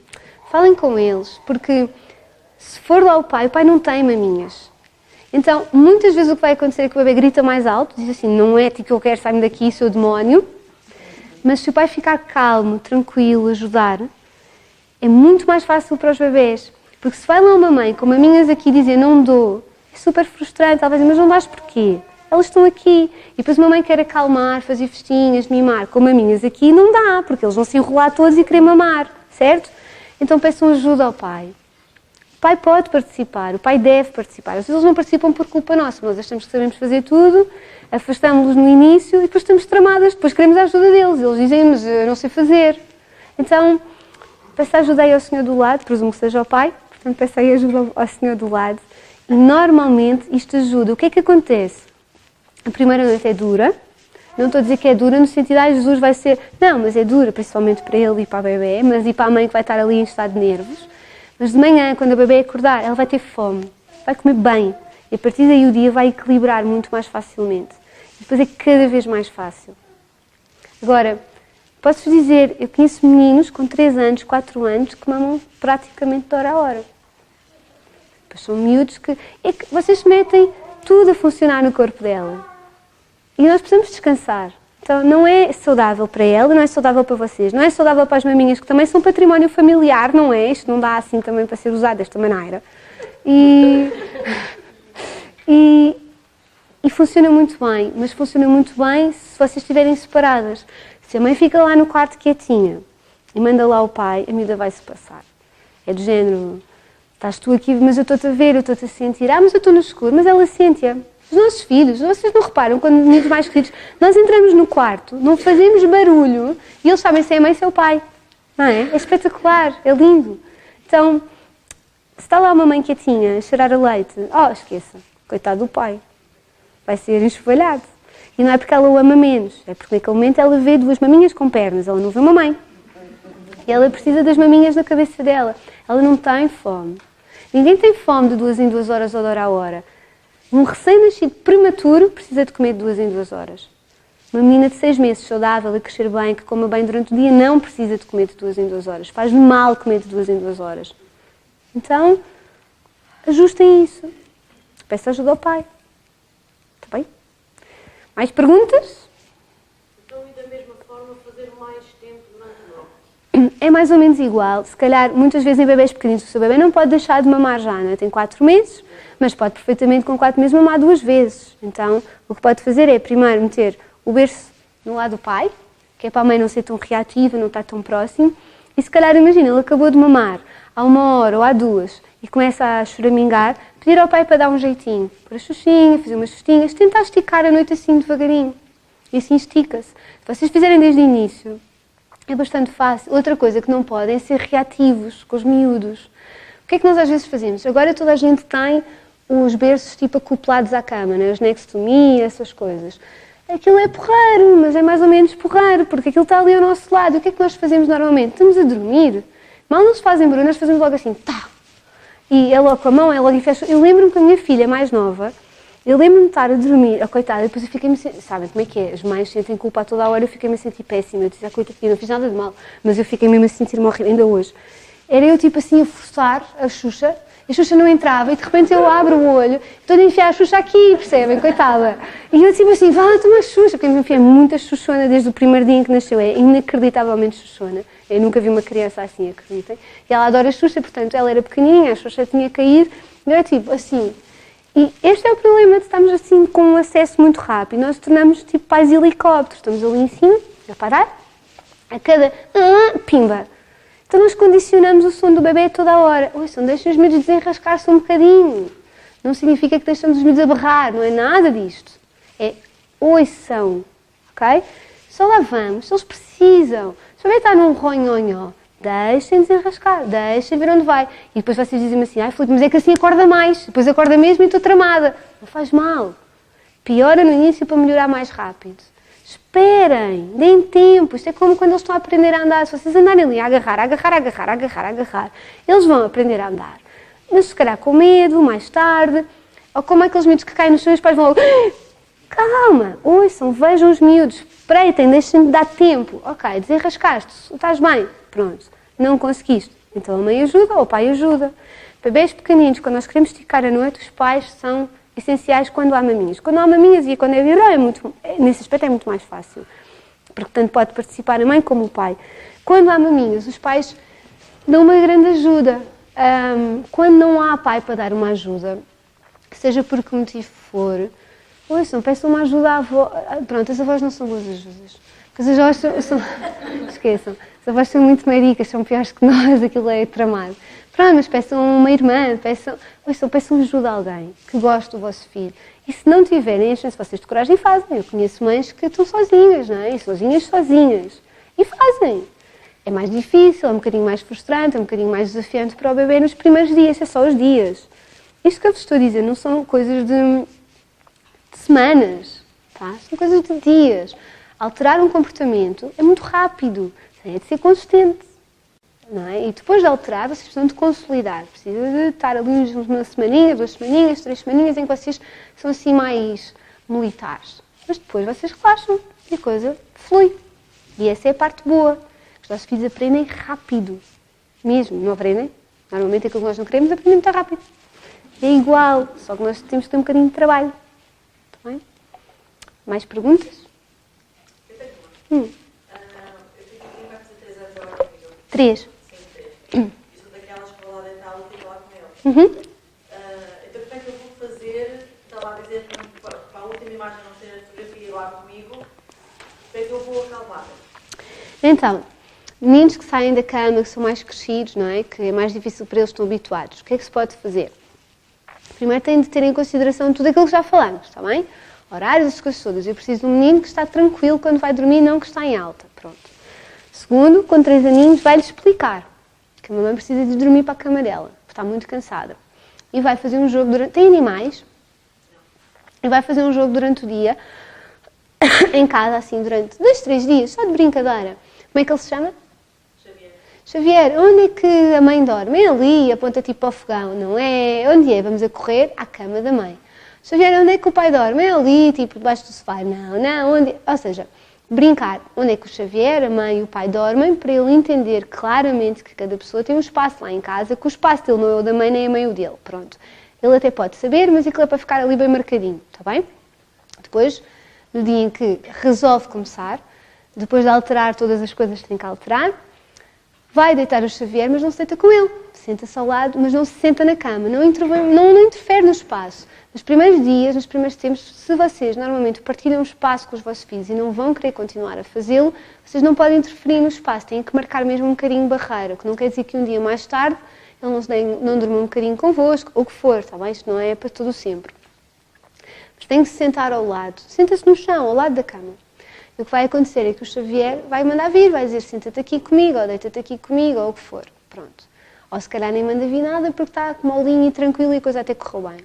falem com eles, porque se for lá o pai não tem maminhas. Então, muitas vezes o que vai acontecer é que o bebê grita mais alto, diz assim, não é tipo que eu quero, sai-me daqui, sou demónio. Mas se o pai ficar calmo, tranquilo, ajudar, é muito mais fácil para os bebés. Porque se vai lá uma mãe com maminhas aqui dizer não dou, é super frustrante, ela vai dizer, mas não dás porquê? Elas estão aqui. E depois uma mãe quer acalmar, fazer festinhas, mimar com maminhas aqui, não dá, porque eles vão se enrolar todos e querer mamar, certo? Então peçam ajuda ao pai. O pai pode participar, o pai deve participar. Às vezes eles não participam por culpa nossa, nós achamos que sabemos fazer tudo, afastamos-los no início e depois estamos tramadas, depois queremos a ajuda deles. Eles dizem, mas eu não sei fazer. Então, peça ajuda aí ao senhor do lado, presumo que seja o pai, portanto peça aí ajuda ao senhor do lado. E normalmente isto ajuda. O que é que acontece? A primeira noite é dura, não estou a dizer que é dura no sentido de Jesus vai ser... Não, mas é dura, principalmente para ele e para a bebê, mas e para a mãe que vai estar ali em estado de nervos. Mas de manhã, quando a bebê acordar, ela vai ter fome, vai comer bem. E a partir daí o dia vai equilibrar muito mais facilmente. E depois é cada vez mais fácil. Agora, posso-vos dizer, eu conheço meninos com 3 anos, 4 anos, que mamam praticamente de hora a hora. Depois são miúdos que... É que vocês metem tudo a funcionar no corpo dela. E nós precisamos descansar. Então não é saudável para ela, não é saudável para vocês, não é saudável para as maminhas, que também são património familiar, não é? Isto não dá assim também para ser usado desta maneira. E funciona muito bem, mas funciona muito bem se vocês estiverem separadas. Se a mãe fica lá no quarto quietinha e manda lá o pai, a miúda vai-se passar. É do género, estás tu aqui, mas eu estou-te a ver, eu estou-te a sentir. Ah, mas eu estou no escuro, mas ela sente-a. Os nossos filhos, vocês não reparam, quando meninos mais queridos, nós entramos no quarto, não fazemos barulho e eles sabem se é a mãe ou se é o pai. Não é? É espetacular, é lindo. Então, se está lá uma mãe quietinha a cheirar a leite, esqueça, coitado do pai. Vai ser enxovalhado. E não é porque ela o ama menos, é porque naquele momento ela vê 2 maminhas com pernas, ela não vê uma mãe. E ela precisa das maminhas na cabeça dela. Ela não tem fome. Ninguém tem fome de 2 em 2 horas ou de hora a hora. Um recém-nascido prematuro precisa de comer de 2 em 2 horas. Uma menina de 6 meses, saudável, a crescer bem, que coma bem durante o dia, não precisa de comer de 2 em 2 horas. Faz mal comer de 2 em 2 horas. Então, ajustem isso. Peça ajuda ao pai. Está bem? Mais perguntas? Então, e da mesma forma, fazer mais tempo durante a noite? É mais ou menos igual. Se calhar, muitas vezes em bebés pequeninos, o seu bebê não pode deixar de mamar já, não é? Tem 4 meses, mas pode perfeitamente com 4 meses mamar 2 vezes. Então, o que pode fazer é, primeiro, meter o berço no lado do pai, que é para a mãe não ser tão reativa, não estar tão próximo. E se calhar, imagina, ele acabou de mamar há 1 hora ou há 2 e começa a choramingar, pedir ao pai para dar um jeitinho. Pôr a xuxinha, fazer umas festinhas, tentar esticar a noite assim devagarinho. E assim estica-se. Se vocês fizerem desde o início, é bastante fácil. Outra coisa que não podem é ser reativos com os miúdos. O que é que nós às vezes fazemos? Agora toda a gente tem os berços tipo acoplados à cama, né? Os next to me, essas coisas. aquilo é porreiro, mas é mais ou menos porreiro, porque aquilo está ali ao nosso lado. E o que é que nós fazemos normalmente? Estamos a dormir, mal nos fazem barulho, nós fazemos logo assim, tá! E é logo com a mão, é logo e fecha. Eu lembro-me que a minha filha mais nova, eu lembro-me de estar a dormir, a coitada, depois eu fiquei-me, sabem como é que é? As mães sentem culpa a toda a hora, eu fiquei-me a sentir péssima, eu disse, coitada, não fiz nada de mal, mas eu fiquei mesmo a sentir-me horrível, ainda hoje. Era eu tipo assim a forçar a Xuxa, e a Xuxa não entrava, e de repente eu abro o olho, estou a enfiar a Xuxa aqui, percebem, coitada. E eu tipo assim, vá lá tomar Xuxa, porque a minha filha é muito xuxona desde o primeiro dia em que nasceu, é inacreditavelmente xuxona. Eu nunca vi uma criança assim, acreditem. E ela adora a Xuxa, portanto, ela era pequeninha, a Xuxa tinha caído, e eu era tipo assim. E este é o problema de estarmos assim com um acesso muito rápido. Nós tornamos tipo pais helicópteros. Estamos ali em cima, a parar, a cada pimba. Então nós condicionamos o sono do bebê toda a hora. Ouçam, deixem os miúdos desenrascar-se um bocadinho. Não significa que deixamos os miúdos a berrar, não é nada disto. É ouçam, ok? Só lá vamos, se eles precisam. Se o bebê está num ronhonhó, deixem desenrascar, deixem ver onde vai. E depois vocês dizem assim, ai Filipe, mas é que assim acorda mais. Depois acorda mesmo e estou tramada. Não faz mal. Piora no início para melhorar mais rápido. Esperem, deem tempo. Isto é como quando eles estão a aprender a andar. Se vocês andarem ali a agarrar, eles vão aprender a andar. Mas se calhar com medo, mais tarde. Ou como aqueles miúdos que caem no chão e os pais vão logo, calma, ouçam, vejam os miúdos, espreitem, deixem de dar tempo. Ok, desenrascaste, estás bem, pronto. Não conseguiste, então a mãe ajuda ou o pai ajuda. Bebês pequeninos, quando nós queremos esticar a noite, os pais são essenciais quando há maminhas. Quando há maminhas e quando é biberon, nesse aspecto é muito mais fácil. Porque tanto pode participar a mãe como o pai. Quando há maminhas, os pais dão uma grande ajuda. Quando não há pai para dar uma ajuda, seja por que motivo for, ouçam, peçam uma ajuda à avó. Pronto, as avós não são boas ajudas. Porque as avós são... Esqueçam. As avós são muito maricas, são piores que nós, aquilo é tramado. Pronto, mas peçam uma irmã, peçam ajuda a alguém que goste do vosso filho. E se não tiverem, enchem-se vocês de coragem e fazem. Eu conheço mães que estão sozinhas, não é? E sozinhas. E fazem. É mais difícil, é um bocadinho mais frustrante, é um bocadinho mais desafiante para o bebê nos primeiros dias, é só os dias. Isto que eu vos estou a dizer não são coisas de semanas, tá? São coisas de dias. Alterar um comportamento é muito rápido, é de ser consistente, não é? E depois de alterar, vocês precisam de consolidar. Precisa de estar ali uma semaninha, 2 semaninhos, 3 semaninhas, em que vocês são assim mais militares. Mas depois vocês relaxam e a coisa flui. E essa é a parte boa. Os nossos filhos aprendem rápido. Mesmo, não aprendem? Normalmente aquilo que nós não queremos aprendem muito rápido. É igual, só que nós temos que ter um bocadinho de trabalho. Está bem? Mais perguntas? Eu tenho uma. Eu tive aqui para fazer 3 anos agora comigo. 3. Sim, 3. E sou daquelas que vou lá deitar e fico lá com eles. Então como é que eu vou fazer, estava a dizer, para a última imagem não ser a fotografia lá comigo, como é que eu vou acalmar? Então, meninos que saem da cama, que são mais crescidos, não é? Que é mais difícil para eles, estão habituados. O que é que se pode fazer? Primeiro têm de ter em consideração tudo aquilo que já falamos, está bem? Horários, as coisas todas. Eu preciso de um menino que está tranquilo quando vai dormir, não que está em alta. Pronto. Segundo, com 3 aninhos, vai-lhe explicar que a mamãe precisa de dormir para a cama dela, porque está muito cansada. E vai fazer um jogo durante... Tem animais? E vai fazer um jogo durante o dia, em casa, assim, durante 2, 3 dias, só de brincadeira. Como é que ele se chama? Xavier, onde é que a mãe dorme? É ali, aponta tipo para o fogão, não é? Onde é? Vamos a correr à cama da mãe. Xavier, onde é que o pai dorme? É ali, tipo, debaixo do sofá. Não, onde é? Ou seja, brincar onde é que o Xavier, a mãe e o pai dormem, para ele entender claramente que cada pessoa tem um espaço lá em casa, que o espaço dele não é o da mãe nem a mãe o dele. Pronto. Ele até pode saber, mas aquilo é para ficar ali bem marcadinho, está bem? Depois, no dia em que resolve começar, depois de alterar todas as coisas que tem que alterar, vai deitar o Xavier, mas não se deita com ele. Senta-se ao lado, mas não se senta na cama. Não interfere no espaço. Nos primeiros dias, nos primeiros tempos, se vocês normalmente partilham um espaço com os vossos filhos e não vão querer continuar a fazê-lo, vocês não podem interferir no espaço. Têm que marcar mesmo um bocadinho barreira, que não quer dizer que um dia mais tarde ele não durma um bocadinho convosco, ou o que for, está bem? Isto não é para todo sempre. Mas tem que se sentar ao lado. Senta-se no chão, ao lado da cama. E o que vai acontecer é que o Xavier vai mandar vir, vai dizer senta-te aqui comigo, ou deita-te aqui comigo, ou o que for. Pronto. Ou se calhar nem manda vir nada porque está molinho e tranquilo e a coisa até correu bem.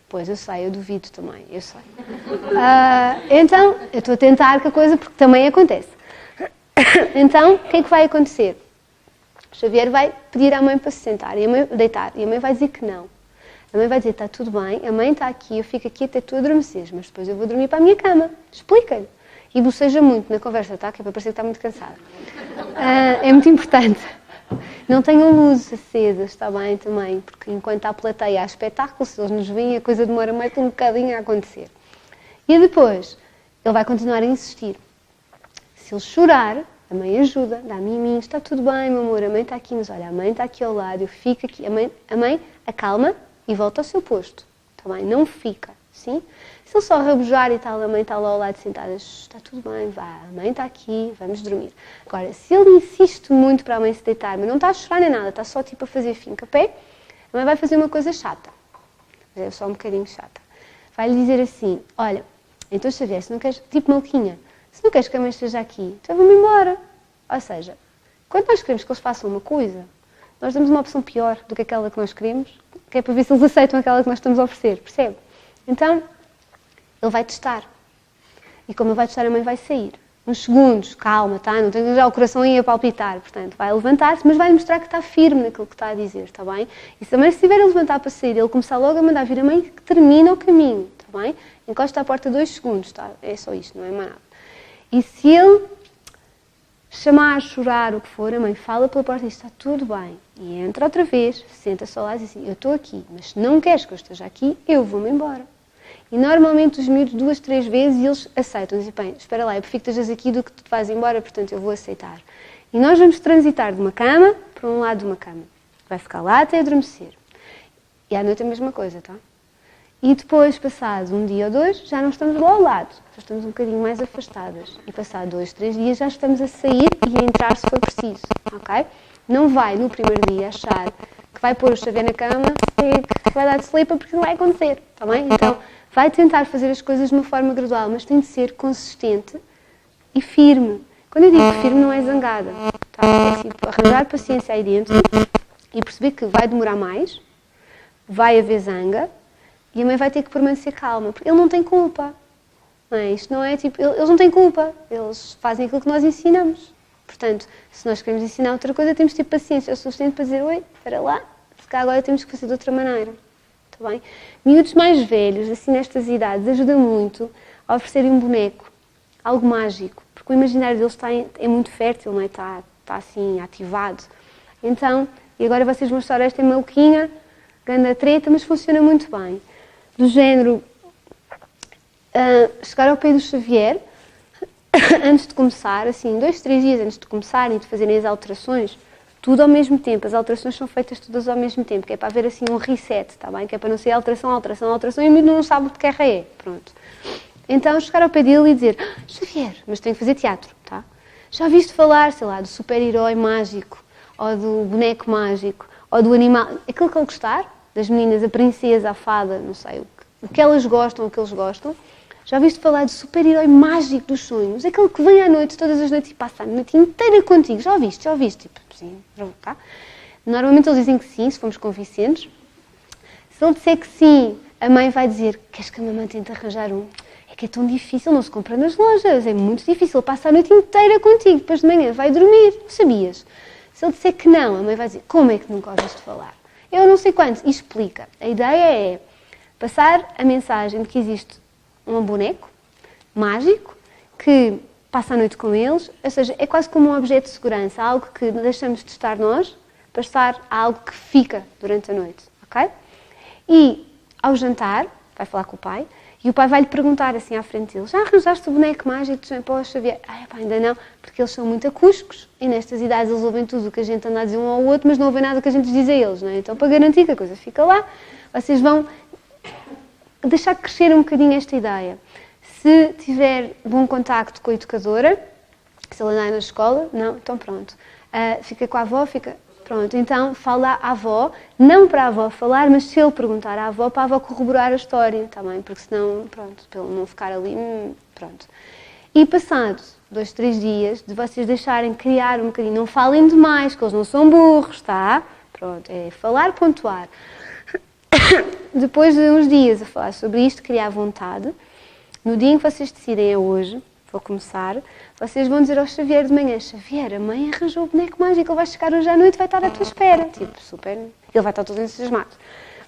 Pois, eu sei, eu duvido também, eu sei. Então, eu estou a tentar que a coisa, porque também acontece. Então, o que é que vai acontecer? O Xavier vai pedir à mãe para se sentar, e a mãe deitar, e a mãe vai dizer que não. A mãe vai dizer, está tudo bem, a mãe está aqui, eu fico aqui até tu adormeceres, mas depois eu vou dormir para a minha cama. Explica-lhe. E boceja muito na conversa, tá? Que é para parecer que está muito cansada. É muito importante. Não tenham luzes acesas, está bem também, porque enquanto há plateia, há espetáculo, se eles nos veem, a coisa demora mais um bocadinho a acontecer. E depois, ele vai continuar a insistir. Se ele chorar, a mãe ajuda, dá miminhos, está tudo bem, meu amor, a mãe está aqui, mas olha, a mãe está aqui ao lado, eu fico aqui. A mãe acalma e volta ao seu posto, está bem? Não fica, sim? Se ele só rabujar e tal, a mãe está lá ao lado sentada, está tudo bem, vá, a mãe está aqui, vamos dormir. Agora, se ele insiste muito para a mãe se deitar, mas não está a chorar nem nada, está só tipo a fazer finca-pé, a mãe vai fazer uma coisa chata, mas é só um bocadinho chata. Vai-lhe dizer assim, olha, então Xavier, se não queres, tipo maluquinha, se não queres que a mãe esteja aqui, então vamos embora. Ou seja, quando nós queremos que eles façam uma coisa, nós damos uma opção pior do que aquela que nós queremos, que é para ver se eles aceitam aquela que nós estamos a oferecer, percebe? Então, ele vai testar. E como ele vai testar, a mãe vai sair. Uns segundos, calma, tá? Não tem já o coração aí a palpitar. Portanto, vai levantar-se, mas vai mostrar que está firme naquilo que está a dizer, está bem? E se também se estiver a levantar para sair, ele começar logo a mandar vir a mãe, que termina o caminho, está bem? Encosta à porta 2 segundos, tá? É só isto, não é mais nada. E se ele chamar, chorar, o que for, a mãe fala pela porta e diz, está tudo bem. E entra outra vez, senta-se ao lado e diz assim, eu estou aqui, mas se não queres que eu esteja aqui, eu vou-me embora. E normalmente os miúdos 2, 3 vezes e eles aceitam. Dizem, bem, espera lá, eu prefiro que estejas aqui do que tu te vais embora, portanto eu vou aceitar. E nós vamos transitar de uma cama para um lado de uma cama. Vai ficar lá até adormecer. E à noite a mesma coisa, tá? E depois, passado um dia ou 2, já não estamos lá ao lado. Já estamos um bocadinho mais afastadas. E passado 2, 3 dias já estamos a sair e a entrar se for preciso, ok? Não vai, no primeiro dia, achar que vai pôr o Xavier na cama e que vai dar de sleeper porque não vai acontecer, está bem? Então, vai tentar fazer as coisas de uma forma gradual, mas tem de ser consistente e firme. Quando eu digo firme, não é zangada, tá? É tipo arranjar paciência aí dentro e perceber que vai demorar mais, vai haver zanga e a mãe vai ter que permanecer calma, porque ele não tem culpa. Não é? Isto não é tipo, eles não têm culpa, eles fazem aquilo que nós ensinamos. Portanto, se nós queremos ensinar outra coisa, temos de ter paciência o suficiente para dizer, oi, espera lá, se cá agora temos que fazer de outra maneira. Está bem? Miúdos mais velhos, assim nestas idades, ajuda muito a oferecerem um boneco, algo mágico, porque o imaginário deles é muito fértil, não é? Está assim ativado. Então, e agora vocês vão estar esta maluquinha, grande treta, mas funciona muito bem. Do género, chegar ao pé do Xavier, antes de começar, assim, 2, 3 dias antes de começarem e de fazerem as alterações, tudo ao mesmo tempo. As alterações são feitas todas ao mesmo tempo, que é para haver assim um reset, está bem? Que é para não ser alteração, alteração, alteração e o menino não sabe de que guerra é. Pronto. Então, chegar ao pé dele e dizer, Xavier, mas tem que fazer teatro, tá? Já viste falar, sei lá, do super-herói mágico, ou do boneco mágico, ou do animal, aquilo que ele gostar, das meninas, a princesa, a fada, não sei, o que elas gostam, o que eles gostam. Já viste falar do super-herói mágico dos sonhos? Aquele que vem à noite, todas as noites, e passa a noite inteira contigo. Já ouviste? Já ouviste? Tipo, sim, tá? Normalmente eles dizem que sim, se formos convincentes. Se ele disser que sim, a mãe vai dizer, queres que a mamãe tente arranjar um? É que é tão difícil, não se compra nas lojas, é muito difícil. Ele passa a noite inteira contigo, depois de manhã vai dormir, não sabias? Se ele disser que não, a mãe vai dizer, como é que nunca ouviste falar? Eu não sei quantos, e explica. A ideia é passar a mensagem de que existe um boneco mágico que passa a noite com eles, ou seja, é quase como um objeto de segurança, algo que deixamos de estar nós para estar a algo que fica durante a noite, ok? E ao jantar, vai falar com o pai, e o pai vai-lhe perguntar assim à frente dele, já arranjaste o boneco mágico de para o Xavier? Ai, pá, ainda não, porque eles são muito acústicos e nestas idades eles ouvem tudo o que a gente anda a dizer um ao outro, mas não ouvem nada o que a gente diz a eles, não é? Então, para garantir que a coisa fica lá, vocês vão deixar crescer um bocadinho esta ideia. Se tiver bom contacto com a educadora, se ela andar na escola, não, então pronto. Fica com a avó, fica... Pronto, então fala à avó, não para a avó falar, mas se ele perguntar à avó, para a avó corroborar a história, está bem? Porque senão, pronto, para ele não ficar ali, pronto. E passado 2, 3 dias, de vocês deixarem criar um bocadinho, não falem demais, que eles não são burros, tá? Pronto, é falar, pontuar. Depois de uns dias a falar sobre isto, criar vontade, no dia em que vocês decidem é hoje, vou começar, vocês vão dizer ao Xavier de manhã: Xavier, a mãe arranjou o boneco mágico, ele vai chegar hoje à noite e vai estar à tua espera. Tipo, super, ele vai estar todo entusiasmado.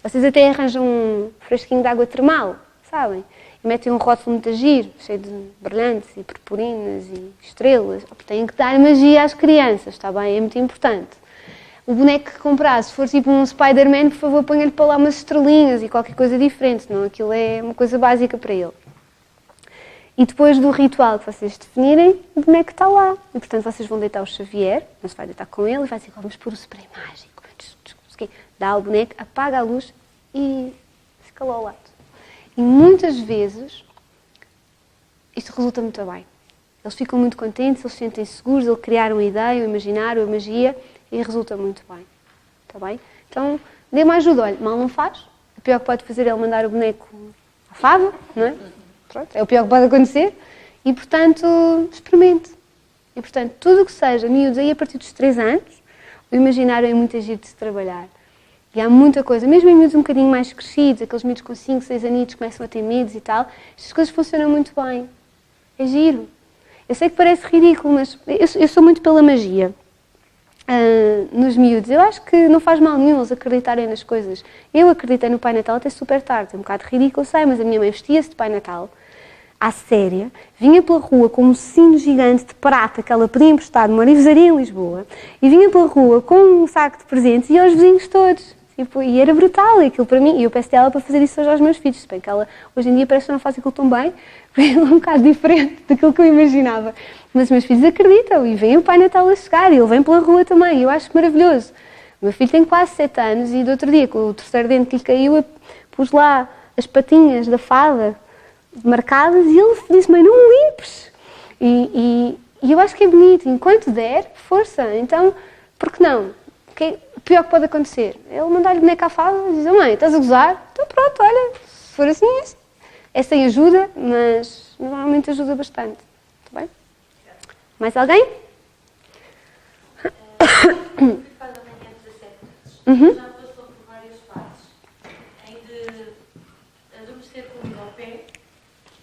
Vocês até arranjam um fresquinho de água termal, sabem? E metem um rótulo muito giro, cheio de brilhantes e purpurinas e estrelas. Têm que dar magia às crianças, está bem? É muito importante. O boneco que comprar, se for tipo um Spider-Man, por favor, ponha-lhe para lá umas estrelinhas e qualquer coisa diferente, senão aquilo é uma coisa básica para ele. E depois do ritual que vocês definirem, o boneco está lá. E, portanto, vocês vão deitar o Xavier, mas vai deitar com ele e vai dizer: vamos pôr o spray mágico. Dá o boneco, apaga a luz e fica lá ao lado. E muitas vezes isto resulta muito bem. Eles ficam muito contentes, eles se sentem seguros, eles criaram a ideia, o imaginário, a magia e resulta muito bem. Está bem? Então, dê uma ajuda. Olha, mal não faz. O pior que pode fazer é ele mandar o boneco à fava, não é? Pronto, é o pior que pode acontecer. E, portanto, experimente. E, portanto, tudo o que seja miúdos aí a partir dos 3 anos, o imaginário é muito agir de se trabalhar. E há muita coisa, mesmo em miúdos um bocadinho mais crescidos, aqueles miúdos com 5, 6 aninhos começam a ter medos e tal, estas coisas funcionam muito bem. É giro. Eu sei que parece ridículo, mas eu sou muito pela magia nos miúdos. Eu acho que não faz mal nenhum eles acreditarem nas coisas. Eu acreditei no Pai Natal até super tarde. É um bocado ridículo, sei, mas a minha mãe vestia-se de Pai Natal, à séria, vinha pela rua com um sino gigante de prata que ela podia emprestar numa orivesaria em Lisboa e vinha pela rua com um saco de presentes e aos vizinhos todos. Tipo, e era brutal aquilo para mim. E eu peço dela para fazer isso hoje aos meus filhos. Se bem que ela, hoje em dia, parece que não faz aquilo tão bem, porque é um bocado diferente daquilo que eu imaginava. Mas os meus filhos acreditam e veem o Pai Natal a chegar e ele vem pela rua também. E eu acho maravilhoso. O meu filho tem quase 7 anos e do outro dia, com o terceiro dente que lhe caiu, eu pus lá as patinhas da fada marcadas e ele disse: mãe, não limpes. E eu acho que é bonito. Enquanto der, força. Então, por que não? O pior que pode acontecer é ele mandar-lhe boneca à fada e dizer: mãe, estás a gozar? Então pronto, olha, se for assim, é assim. É sem ajuda, mas normalmente ajuda bastante. Está bem? Mais alguém? Faz amanhã 17 já passou por várias fases. Em de adormecer com o biberon ao pé,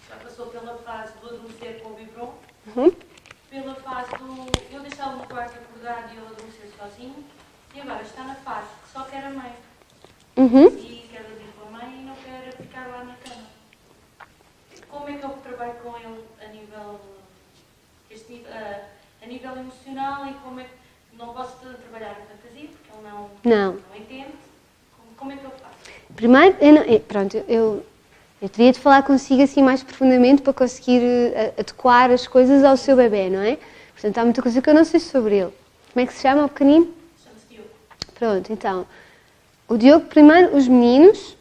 já passou pela fase do adormecer com o biberon, pela fase do eu deixá-lo no quarto acordado e eu adormecer sozinho, e agora está na fase que só quer a mãe. E quer dormir com a mãe e não quer ficar lá na cama. Como é que eu trabalho com ele a nível emocional e como é que não posso trabalhar a fantasia porque ele não entende? Como é que eu faço? Primeiro, eu teria de falar consigo assim mais profundamente para conseguir adequar as coisas ao seu bebê, não é? Portanto, há muita coisa que eu não sei sobre ele. Como é que se chama o pequenino? Chama-se Diogo. Pronto, então, o Diogo, primeiro, os meninos,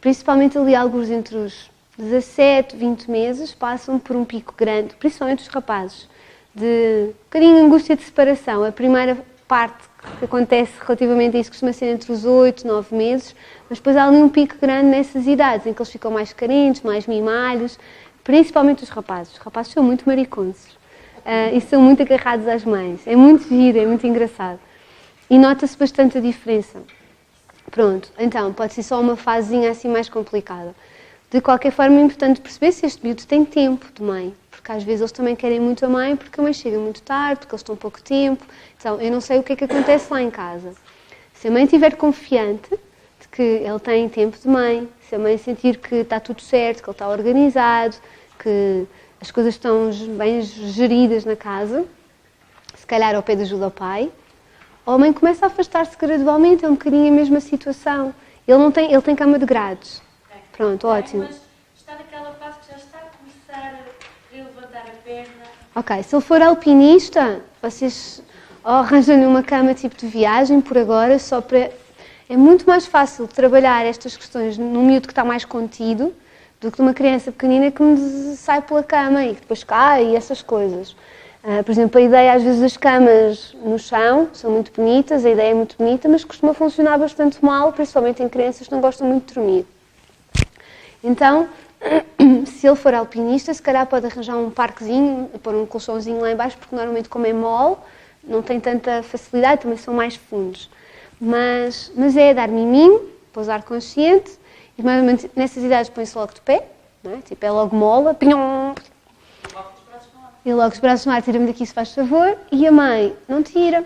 principalmente ali alguns entre os 17, 20 meses, passam por um pico grande, principalmente os rapazes, de um bocadinho de angústia de separação. A primeira parte que acontece relativamente a isso costuma ser entre os 8, 9 meses, mas depois há ali um pico grande nessas idades, em que eles ficam mais carentes, mais mimalhos, principalmente os rapazes. Os rapazes são muito mariconsos e são muito agarrados às mães. É muito giro, é muito engraçado. E nota-se bastante a diferença. Pronto, então, pode ser só uma fasezinha assim mais complicada. De qualquer forma, é importante perceber se este miúdo tem tempo de mãe, porque às vezes eles também querem muito a mãe, porque a mãe chega muito tarde, porque eles estão pouco tempo. Então, eu não sei o que é que acontece lá em casa. Se a mãe estiver confiante de que ele tem tempo de mãe, se a mãe sentir que está tudo certo, que ele está organizado, que as coisas estão bem geridas na casa, se calhar ao pé de ajuda ao pai, ou a mãe começa a afastar-se gradualmente, é um bocadinho a mesma situação. Ele tem cama de grades. Pronto, ótimo. Mas está naquela fase que já está a começar a levantar a perna. Ok, se ele for alpinista, vocês arranjam-lhe uma cama tipo de viagem por agora, só para... É muito mais fácil trabalhar estas questões num miúdo que está mais contido do que numa criança pequenina que me sai pela cama e que depois cai e essas coisas. Por exemplo, a ideia às vezes das camas no chão são muito bonitas, a ideia é muito bonita, mas costuma funcionar bastante mal, principalmente em crianças que não gostam muito de dormir. Então, se ele for alpinista, se calhar pode arranjar um parquezinho, pôr um colchãozinho lá em baixo, porque normalmente como é mole, não tem tanta facilidade, também são mais fundos. Mas é dar miminho, pousar consciente, e mais ou menos nessas idades põe-se logo de pé, não é? Tipo, é logo mola, pinhom, e logo os braços no ar, tira-me daqui se faz favor, e a mãe não tira.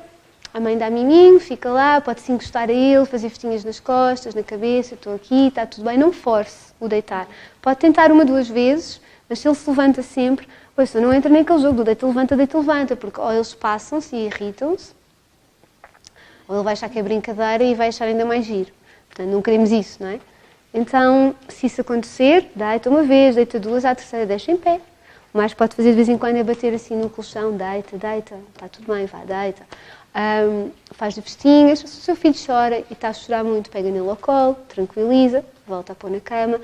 A mãe dá miminho, fica lá, pode-se encostar a ele, fazer festinhas nas costas, na cabeça, estou aqui, está tudo bem, não force o deitar. Pode tentar 1, 2 vezes, mas se ele se levanta sempre, pois não entra naquele jogo do deita, levanta, porque ou eles passam-se e irritam-se, ou ele vai achar que é brincadeira e vai achar ainda mais giro. Portanto, não queremos isso, não é? Então, se isso acontecer, deita 1 vez, deita 2, à terceira deixa em pé. O mais que pode fazer de vez em quando é bater assim no colchão, deita, está tudo bem, vá, deita. Faz de festinhas, se o seu filho chora e está a chorar muito, pega nele ao colo, tranquiliza, volta a pôr na cama.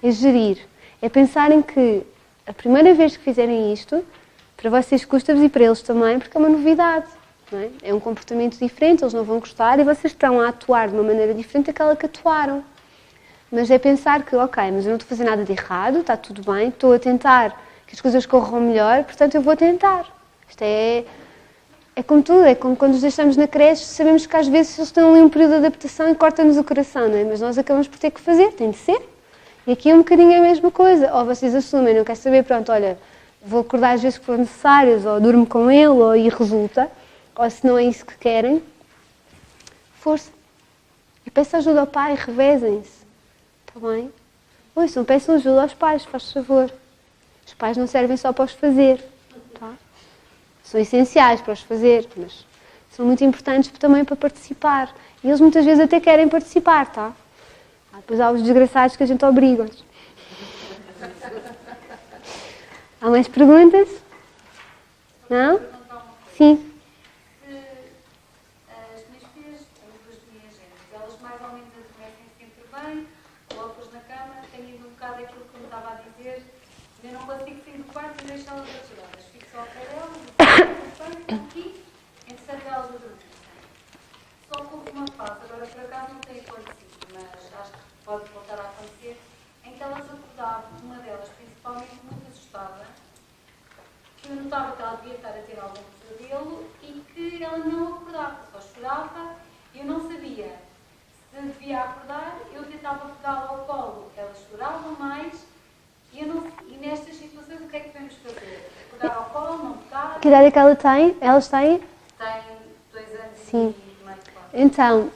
É gerir, é pensarem que a primeira vez que fizerem isto, para vocês custa-vos e para eles também, porque é uma novidade, não é? É um comportamento diferente, eles não vão gostar e vocês estão a atuar de uma maneira diferente daquela que atuaram. Mas é pensar que, ok, mas eu não estou a fazer nada de errado, está tudo bem, estou a tentar que as coisas corram melhor, portanto eu vou tentar. Isto é como tudo, é como quando os deixamos na creche, sabemos que às vezes eles estão ali um período de adaptação e corta-nos o coração, não é? Mas nós acabamos por ter que fazer, tem de ser. E aqui é um bocadinho a mesma coisa. Ou vocês assumem, não quer saber, pronto, olha, vou acordar às vezes que for necessárias, ou durmo com ele, ou e resulta. Ou se não é isso que querem, força. E peçam ajuda ao pai, revezem-se. Está bem? Ouçam, peçam ajuda aos pais, faz favor. Os pais não servem só para os fazer, tá? São essenciais para os fazer, mas são muito importantes também para participar. E eles muitas vezes até querem participar, tá? Depois há os desgraçados que a gente obriga-os. Há mais perguntas? Não? Sim. As minhas filhas, tenho 2 meninas gêmeas, elas mais ou menos adormecem sempre bem, coloco-as na cama, tenho ido um bocado aquilo que eu me estava a dizer, eu não consigo sair do quarto e deixá-las acordadas. Fico só ao pé delas, estão aqui, entretanto elas adormecem. Só que houve uma fase, agora por acaso não tem acontecido, mas acho que pode voltar a acontecer, em que elas acordavam, uma delas principalmente muito assustada, que eu notava que ela devia estar a ter algum pesadelo e que ela não acordava, só chorava, eu não sabia se devia acordar, eu tentava pegá-la ao colo, ela chorava mais e nestas situações o que é que devemos fazer? Pegar ao colo, não pegar? Que idade é que ela tem? Elas têm? Tem 2 anos Sim. e meio, 4. Então,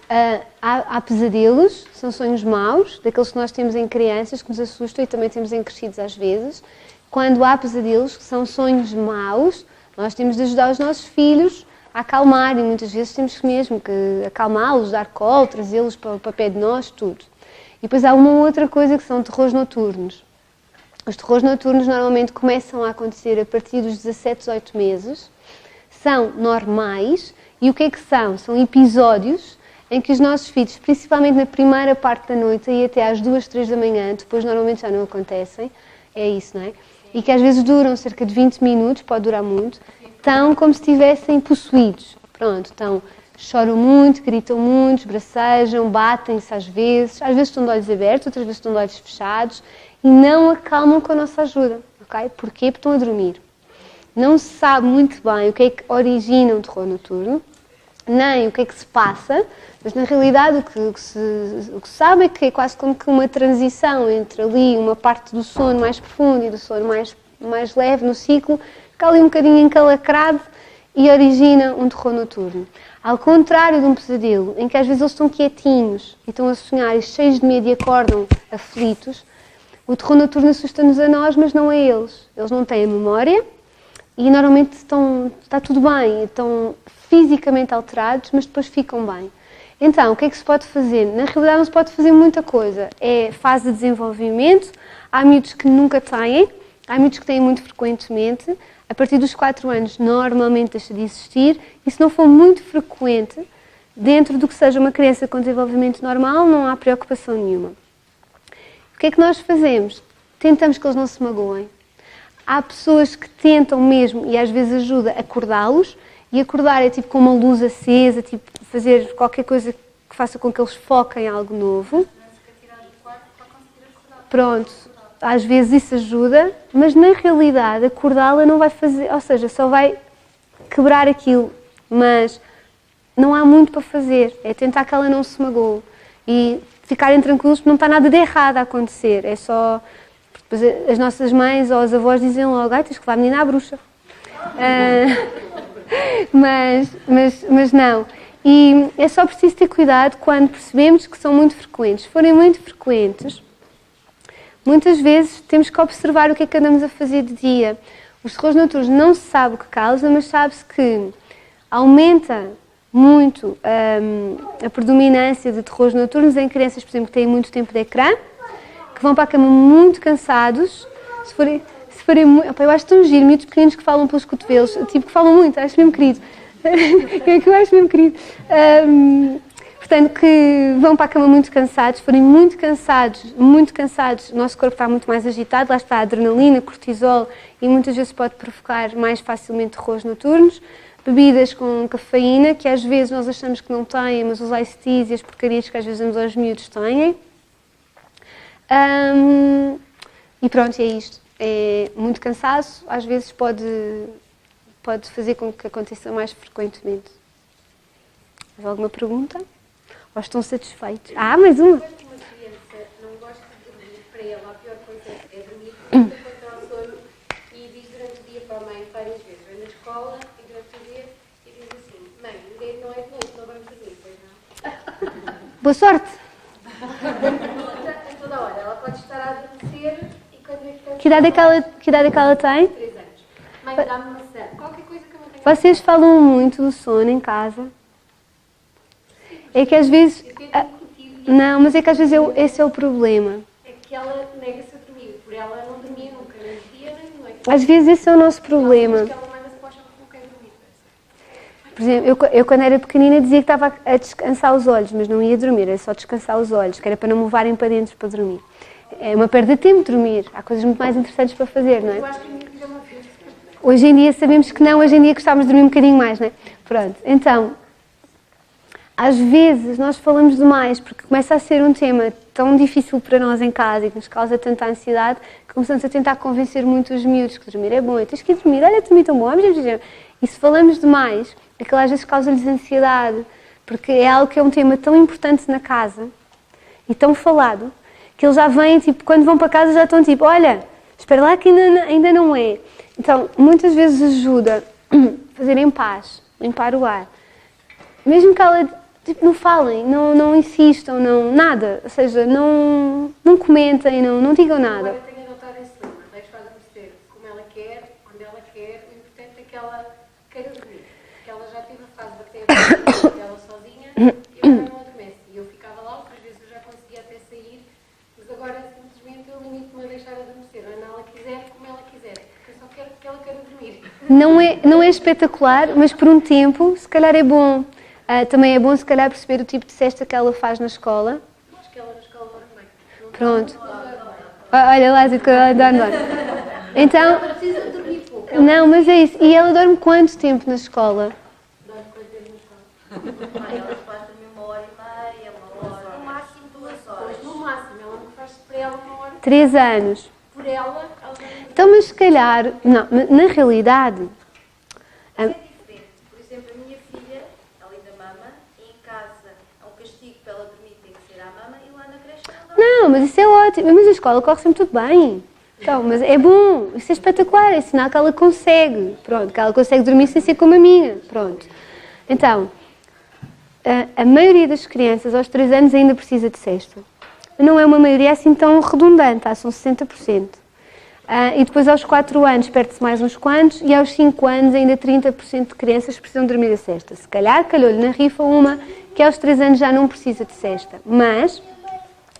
há pesadelos, são sonhos maus, daqueles que nós temos em crianças, que nos assustam e também temos em crescidos às vezes. Quando há pesadelos, que são sonhos maus, nós temos de ajudar os nossos filhos a acalmar e muitas vezes temos mesmo que acalmá-los, dar colo, trazê-los para pé de nós, tudo. E depois há uma outra coisa que são terrores noturnos. Os terrores noturnos normalmente começam a acontecer a partir dos 17, 18 meses, são normais. E o que é que são? São episódios em que os nossos filhos, principalmente na primeira parte da noite e até às 2, 3 da manhã, depois normalmente já não acontecem, é isso, não é? E que às vezes duram cerca de 20 minutos, pode durar muito, estão como se estivessem possuídos. Pronto, então choram muito, gritam muito, esbracejam, batem-se às vezes estão de olhos abertos, outras vezes estão de olhos fechados e não acalmam com a nossa ajuda, ok? Porquê? Porque estão a dormir. Não se sabe muito bem o que é que origina um terror noturno, nem o que é que se passa, mas na realidade o que se sabe é que é quase como que uma transição entre ali uma parte do sono mais profundo e do sono mais leve no ciclo, fica ali um bocadinho encalacrado e origina um terror noturno. Ao contrário de um pesadelo, em que às vezes eles estão quietinhos e estão a sonhar e cheios de medo e acordam aflitos, o terror noturno assusta-nos a nós, mas não a eles. Eles não têm a memória, e normalmente está tudo bem, estão fisicamente alterados, mas depois ficam bem. Então, o que é que se pode fazer? Na realidade não se pode fazer muita coisa. É fase de desenvolvimento, há miúdos que nunca têm, há miúdos que têm muito frequentemente. A partir dos 4 anos normalmente deixa de existir, e se não for muito frequente, dentro do que seja uma criança com desenvolvimento normal, não há preocupação nenhuma. O que é que nós fazemos? Tentamos que eles não se magoem. Há pessoas que tentam mesmo, e às vezes ajuda, a acordá-los, e acordar é tipo com uma luz acesa, tipo fazer qualquer coisa que faça com que eles foquem em algo novo. Pronto, às vezes isso ajuda, mas na realidade acordá-la não vai fazer, ou seja, só vai quebrar aquilo, mas não há muito para fazer, é tentar que ela não se magoe. E ficarem tranquilos porque não está nada de errado a acontecer. É só... Depois as nossas mães ou os avós dizem logo, ai, tens que levar a menina à bruxa. Mas não. E é só preciso ter cuidado quando percebemos que são muito frequentes. Se forem muito frequentes, muitas vezes temos que observar o que é que andamos a fazer de dia. Os terrores noturnos não se sabe o que causa, mas sabe-se que aumenta muito a predominância de terrores noturnos em crianças, por exemplo, que têm muito tempo de ecrã, que vão para a cama muito cansados. Se forem muito, eu acho tão giro, miúdos pequeninos que falam pelos cotovelos, tipo que falam muito, acho mesmo querido. Eu acho mesmo querido. Portanto, que vão para a cama muito cansados, forem muito cansados, o nosso corpo está muito mais agitado, lá está a adrenalina, cortisol, e muitas vezes pode provocar mais facilmente terrores noturnos. Bebidas com cafeína, que às vezes nós achamos que não têm, mas os iced teas e as porcarias que às vezes damos aos miúdos têm. E pronto, é isto. É muito cansaço, às vezes pode fazer com que aconteça mais frequentemente. Mais alguma pergunta? Ou estão satisfeitos? Mais uma! Quando uma criança não gosta de dormir, para ela a pior coisa é dormir, porque encontra o sono e diz durante o dia para a mãe várias vezes, vai na escola e durante o dia e diz assim, mãe, não é de noite, não vamos dormir, pois não? Boa sorte! A toda hora, ela pode estar a adormecer e quando é que... Que idade é que ela tem? 3 anos. Mãe, dá-me maçã. Qualquer coisa que eu não tenha... Vocês falam muito do sono em casa? É que às vezes... Não, mas é que às vezes esse é o problema. É que ela nega-se a dormir. Por ela não dormia nunca, nem de dia nem de noite. Às vezes esse é o nosso problema. Porque ela manda-se para o chão porque não quer dormir. Por exemplo, eu quando era pequenina dizia que estava a descansar os olhos, mas não ia dormir, era só descansar os olhos, que era para não me levarem para dentro para dormir. É uma perda de tempo dormir. Há coisas muito mais interessantes para fazer, não Eu é? acho que a minha filha uma vez. Hoje em dia sabemos que não, hoje em dia gostávamos de dormir um bocadinho mais, não é? Pronto, então, às vezes nós falamos demais porque começa a ser um tema tão difícil para nós em casa e que nos causa tanta ansiedade que começamos a tentar convencer muito os miúdos que dormir é bom, tens que ir dormir, olha, dormir tão bom, e se falamos demais, aquilo às vezes causa-lhes ansiedade, porque é algo que é um tema tão importante na casa e tão falado, que eles já vêm, tipo, quando vão para casa já estão tipo, olha, espera lá que ainda não é. Então, muitas vezes ajuda a fazer em paz, limpar o ar. Mesmo que ela, tipo, não falem, não insistam, nada. Ou seja, não comentem, não digam nada. Agora tenho adotado esse lema, deixa-a adormecer como ela quer, onde ela quer, o importante é que ela queira dormir. Porque ela já teve a fase de ter a casa dela sozinha e agora não adormece. E eu ficava lá, outras vezes eu já conseguia até sair, mas agora simplesmente eu limito-me a deixar adormecer, onde ela quiser, como ela quiser. Porque eu só quero que ela queira dormir. Não é espetacular, mas por um tempo, se calhar é bom. Também é bom, se calhar, perceber o tipo de cesta que ela faz na escola. Acho que ela na escola dorme bem. Pronto. Olha lá, que ela dorme. Então, Ela precisa de dormir pouco. não, mas é isso. E ela dorme quanto tempo na escola? Dorme quanto tempo na escola? Ela pode dormir 1h30, 1 hora. No máximo 2 horas. No máximo, ela não faz para ela 1 hora. 3 anos. Por ela dorme. Então, mas se calhar, não, na realidade, É diferente. Por exemplo, a minha filha, ela ainda mama, e em casa há um castigo para ela dormir, tem que ser à mama, e lá na creche ela dorme. não, mas isso é ótimo. Mas a escola corre sempre tudo bem. Então, mas é bom, isso é espetacular, é sinal que ela consegue. Pronto, que ela consegue dormir sem ser como a minha. Pronto. Então, a maioria das crianças aos 3 anos ainda precisa de cesta. Não é uma maioria assim tão redundante, são 60%. E depois aos 4 anos perde-se mais uns quantos e aos 5 anos ainda 30% de crianças precisam dormir a cesta. Se calhar calhou-lhe na rifa uma que aos 3 anos já não precisa de cesta. Mas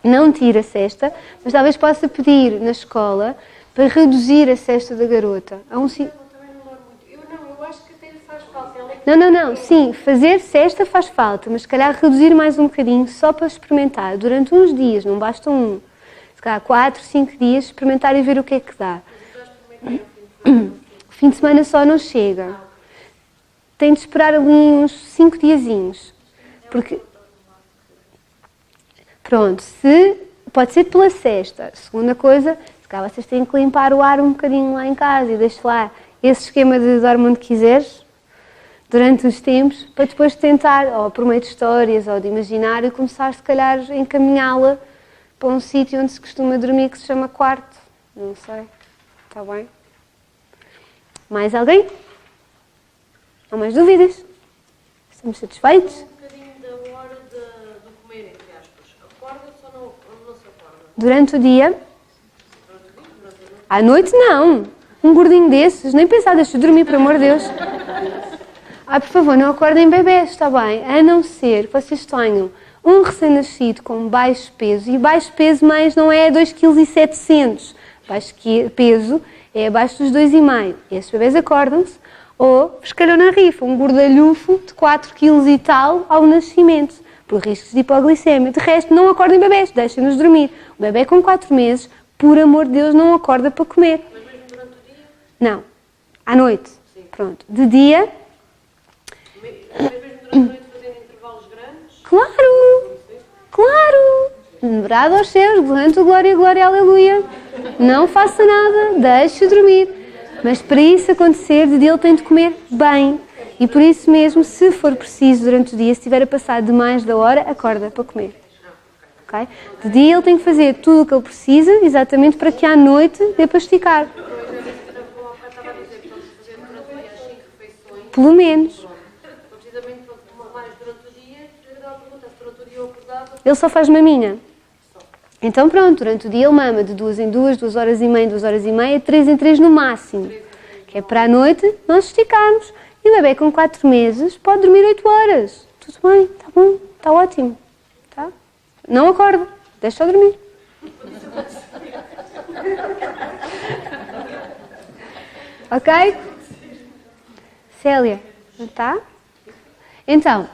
não tira a cesta, mas talvez possa pedir na escola para reduzir a cesta da garota. A um Também não dorme muito. Eu acho que até lhe faz falta. Ela é que Não, sim, fazer cesta faz falta, mas se calhar reduzir mais um bocadinho só para experimentar durante uns dias, não basta um. Se calhar 4, 5 dias, experimentar e ver o que é que dá. O fim de semana só não chega. Tem de esperar ali uns 5 diazinhos. Porque, pronto, pode ser pela cesta. Segunda coisa, se calhar vocês têm que limpar o ar um bocadinho lá em casa e deixe lá esse esquema de dorme onde quiseres. durante os tempos, para depois tentar, ou por meio de histórias ou de imaginário, começar se calhar a encaminhá-la para um sítio onde se costuma dormir que se chama quarto. Não sei. Está bem? Mais alguém? Há mais dúvidas? Estamos satisfeitos? Um bocadinho da hora do comer, entre aspas. Acorda-se ou não se acorda? Durante o dia? À noite, não. Um gordinho desses, nem pensar, deixa-o dormir, por amor de Deus. Por favor, não acordem bebés, está bem? A não ser que vocês tenham um recém-nascido com baixo peso, e baixo peso mais não é 2,7 kg. Baixo peso é abaixo dos 2,5 kg. Esses bebés acordam-se, ou escalham na rifa, um gordalhufo de 4 kg e tal ao nascimento, por riscos de hipoglicemia. De resto, não acordem bebés, deixem-nos dormir. O bebê com 4 meses, por amor de Deus, não acorda para comer. Mas mesmo durante o dia? Não. À noite. Sim. Pronto. De dia... Mas mesmo durante a noite fazendo intervalos grandes? Claro! Claro! Lembrado aos céus, glória, glória, glória, aleluia. Não faça nada, deixe-o dormir. Mas para isso acontecer, de dia ele tem de comer bem. E por isso mesmo, se for preciso durante o dia, se estiver a passar de mais da hora, acorda para comer. Okay? De dia ele tem que fazer tudo o que ele precisa, exatamente para que à noite dê para esticar. Estava a dizer que vamos fazer durante o dia as 5 refeições. Pelo menos. Precisamente para tomar mais durante o dia, eu pergunta se durante o dia eu acordava. Ele só faz maminha. Então pronto, durante o dia ele mama de 2 em 2, 2 horas e meia, 2 horas e meia, 3 em 3 no máximo. Que é para a noite nós esticarmos. E o bebê com 4 meses pode dormir 8 horas. Tudo bem, está bom, está ótimo. Tá? Não acorda, deixa-o dormir. Ok? Célia, está? Então,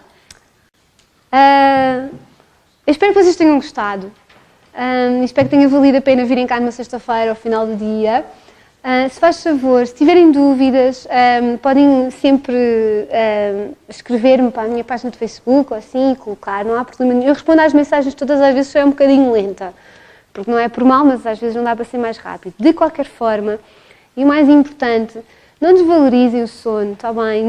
eu espero que vocês tenham gostado. Espero que tenha valido a pena virem cá numa sexta-feira ao final do dia. Se faz favor, se tiverem dúvidas, podem sempre escrever-me para a minha página de Facebook ou assim e colocar, não há problema nenhum. Eu respondo às mensagens todas as vezes, só é um bocadinho lenta, porque não é por mal, mas às vezes não dá para ser mais rápido. De qualquer forma, e o mais importante, não desvalorizem o sono, está bem?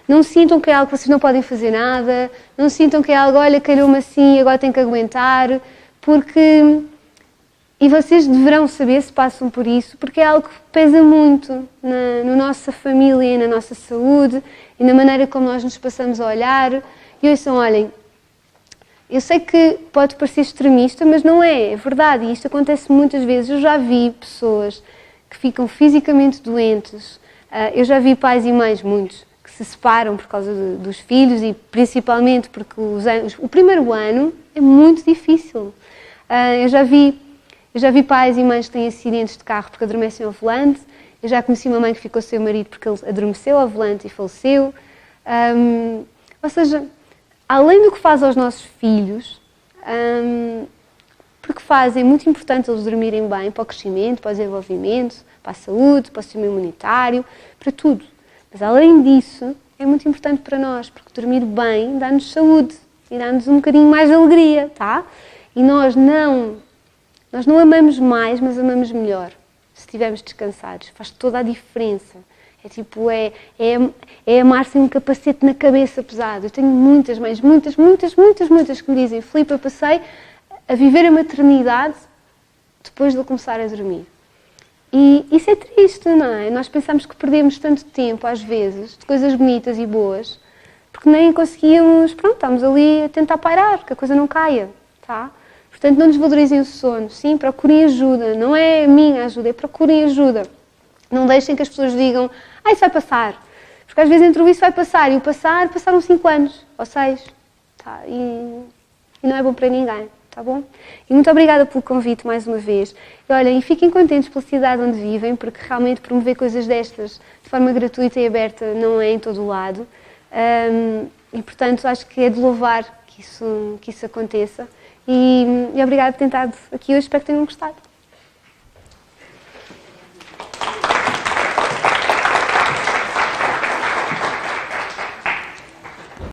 Não sintam que é algo que vocês não podem fazer nada, não sintam que é algo, olha, calhou-me assim, agora tenho que aguentar, porque... E vocês deverão saber se passam por isso, porque é algo que pesa muito na nossa família e na nossa saúde e na maneira como nós nos passamos a olhar. E ouçam, olhem, eu sei que pode parecer extremista, mas não é, é verdade. E isto acontece muitas vezes. Eu já vi pessoas que ficam fisicamente doentes, eu já vi pais e mães, muitos, que se separam por causa dos filhos e principalmente porque o primeiro ano é muito difícil. Eu já vi pais e mães que têm acidentes de carro porque adormecem ao volante. Eu já conheci uma mãe que ficou sem o marido porque ele adormeceu ao volante e faleceu. Ou seja, além do que faz aos nossos filhos, porque fazem, é muito importante eles dormirem bem para o crescimento, para o desenvolvimento, para a saúde, para o sistema imunitário, para tudo. Mas além disso, é muito importante para nós, porque dormir bem dá-nos saúde e dá-nos um bocadinho mais de alegria, tá? E nós não amamos mais, mas amamos melhor, se estivermos descansados. Faz toda a diferença. É tipo, é amar sem um capacete na cabeça pesado. Eu tenho muitas mães, muitas que me dizem, Filipe, eu passei a viver a maternidade depois de eu começar a dormir. E isso é triste, não é? Nós pensamos que perdemos tanto tempo, às vezes, de coisas bonitas e boas, porque nem conseguíamos, pronto, estamos ali a tentar pairar, que a coisa não caia, tá? Portanto, não desvalorizem o sono, sim, procurem ajuda, não é a minha ajuda, é procurem ajuda. Não deixem que as pessoas digam, isso vai passar. Porque às vezes entre o isso vai passar e o passaram 5 anos, ou 6. Tá? E não é bom para ninguém, tá bom? E muito obrigada pelo convite mais uma vez. E olhem, e fiquem contentes pela cidade onde vivem, porque realmente promover coisas destas de forma gratuita e aberta não é em todo o lado. E portanto acho que é de louvar que isso aconteça. E obrigada por ter estado aqui hoje, espero que tenham gostado.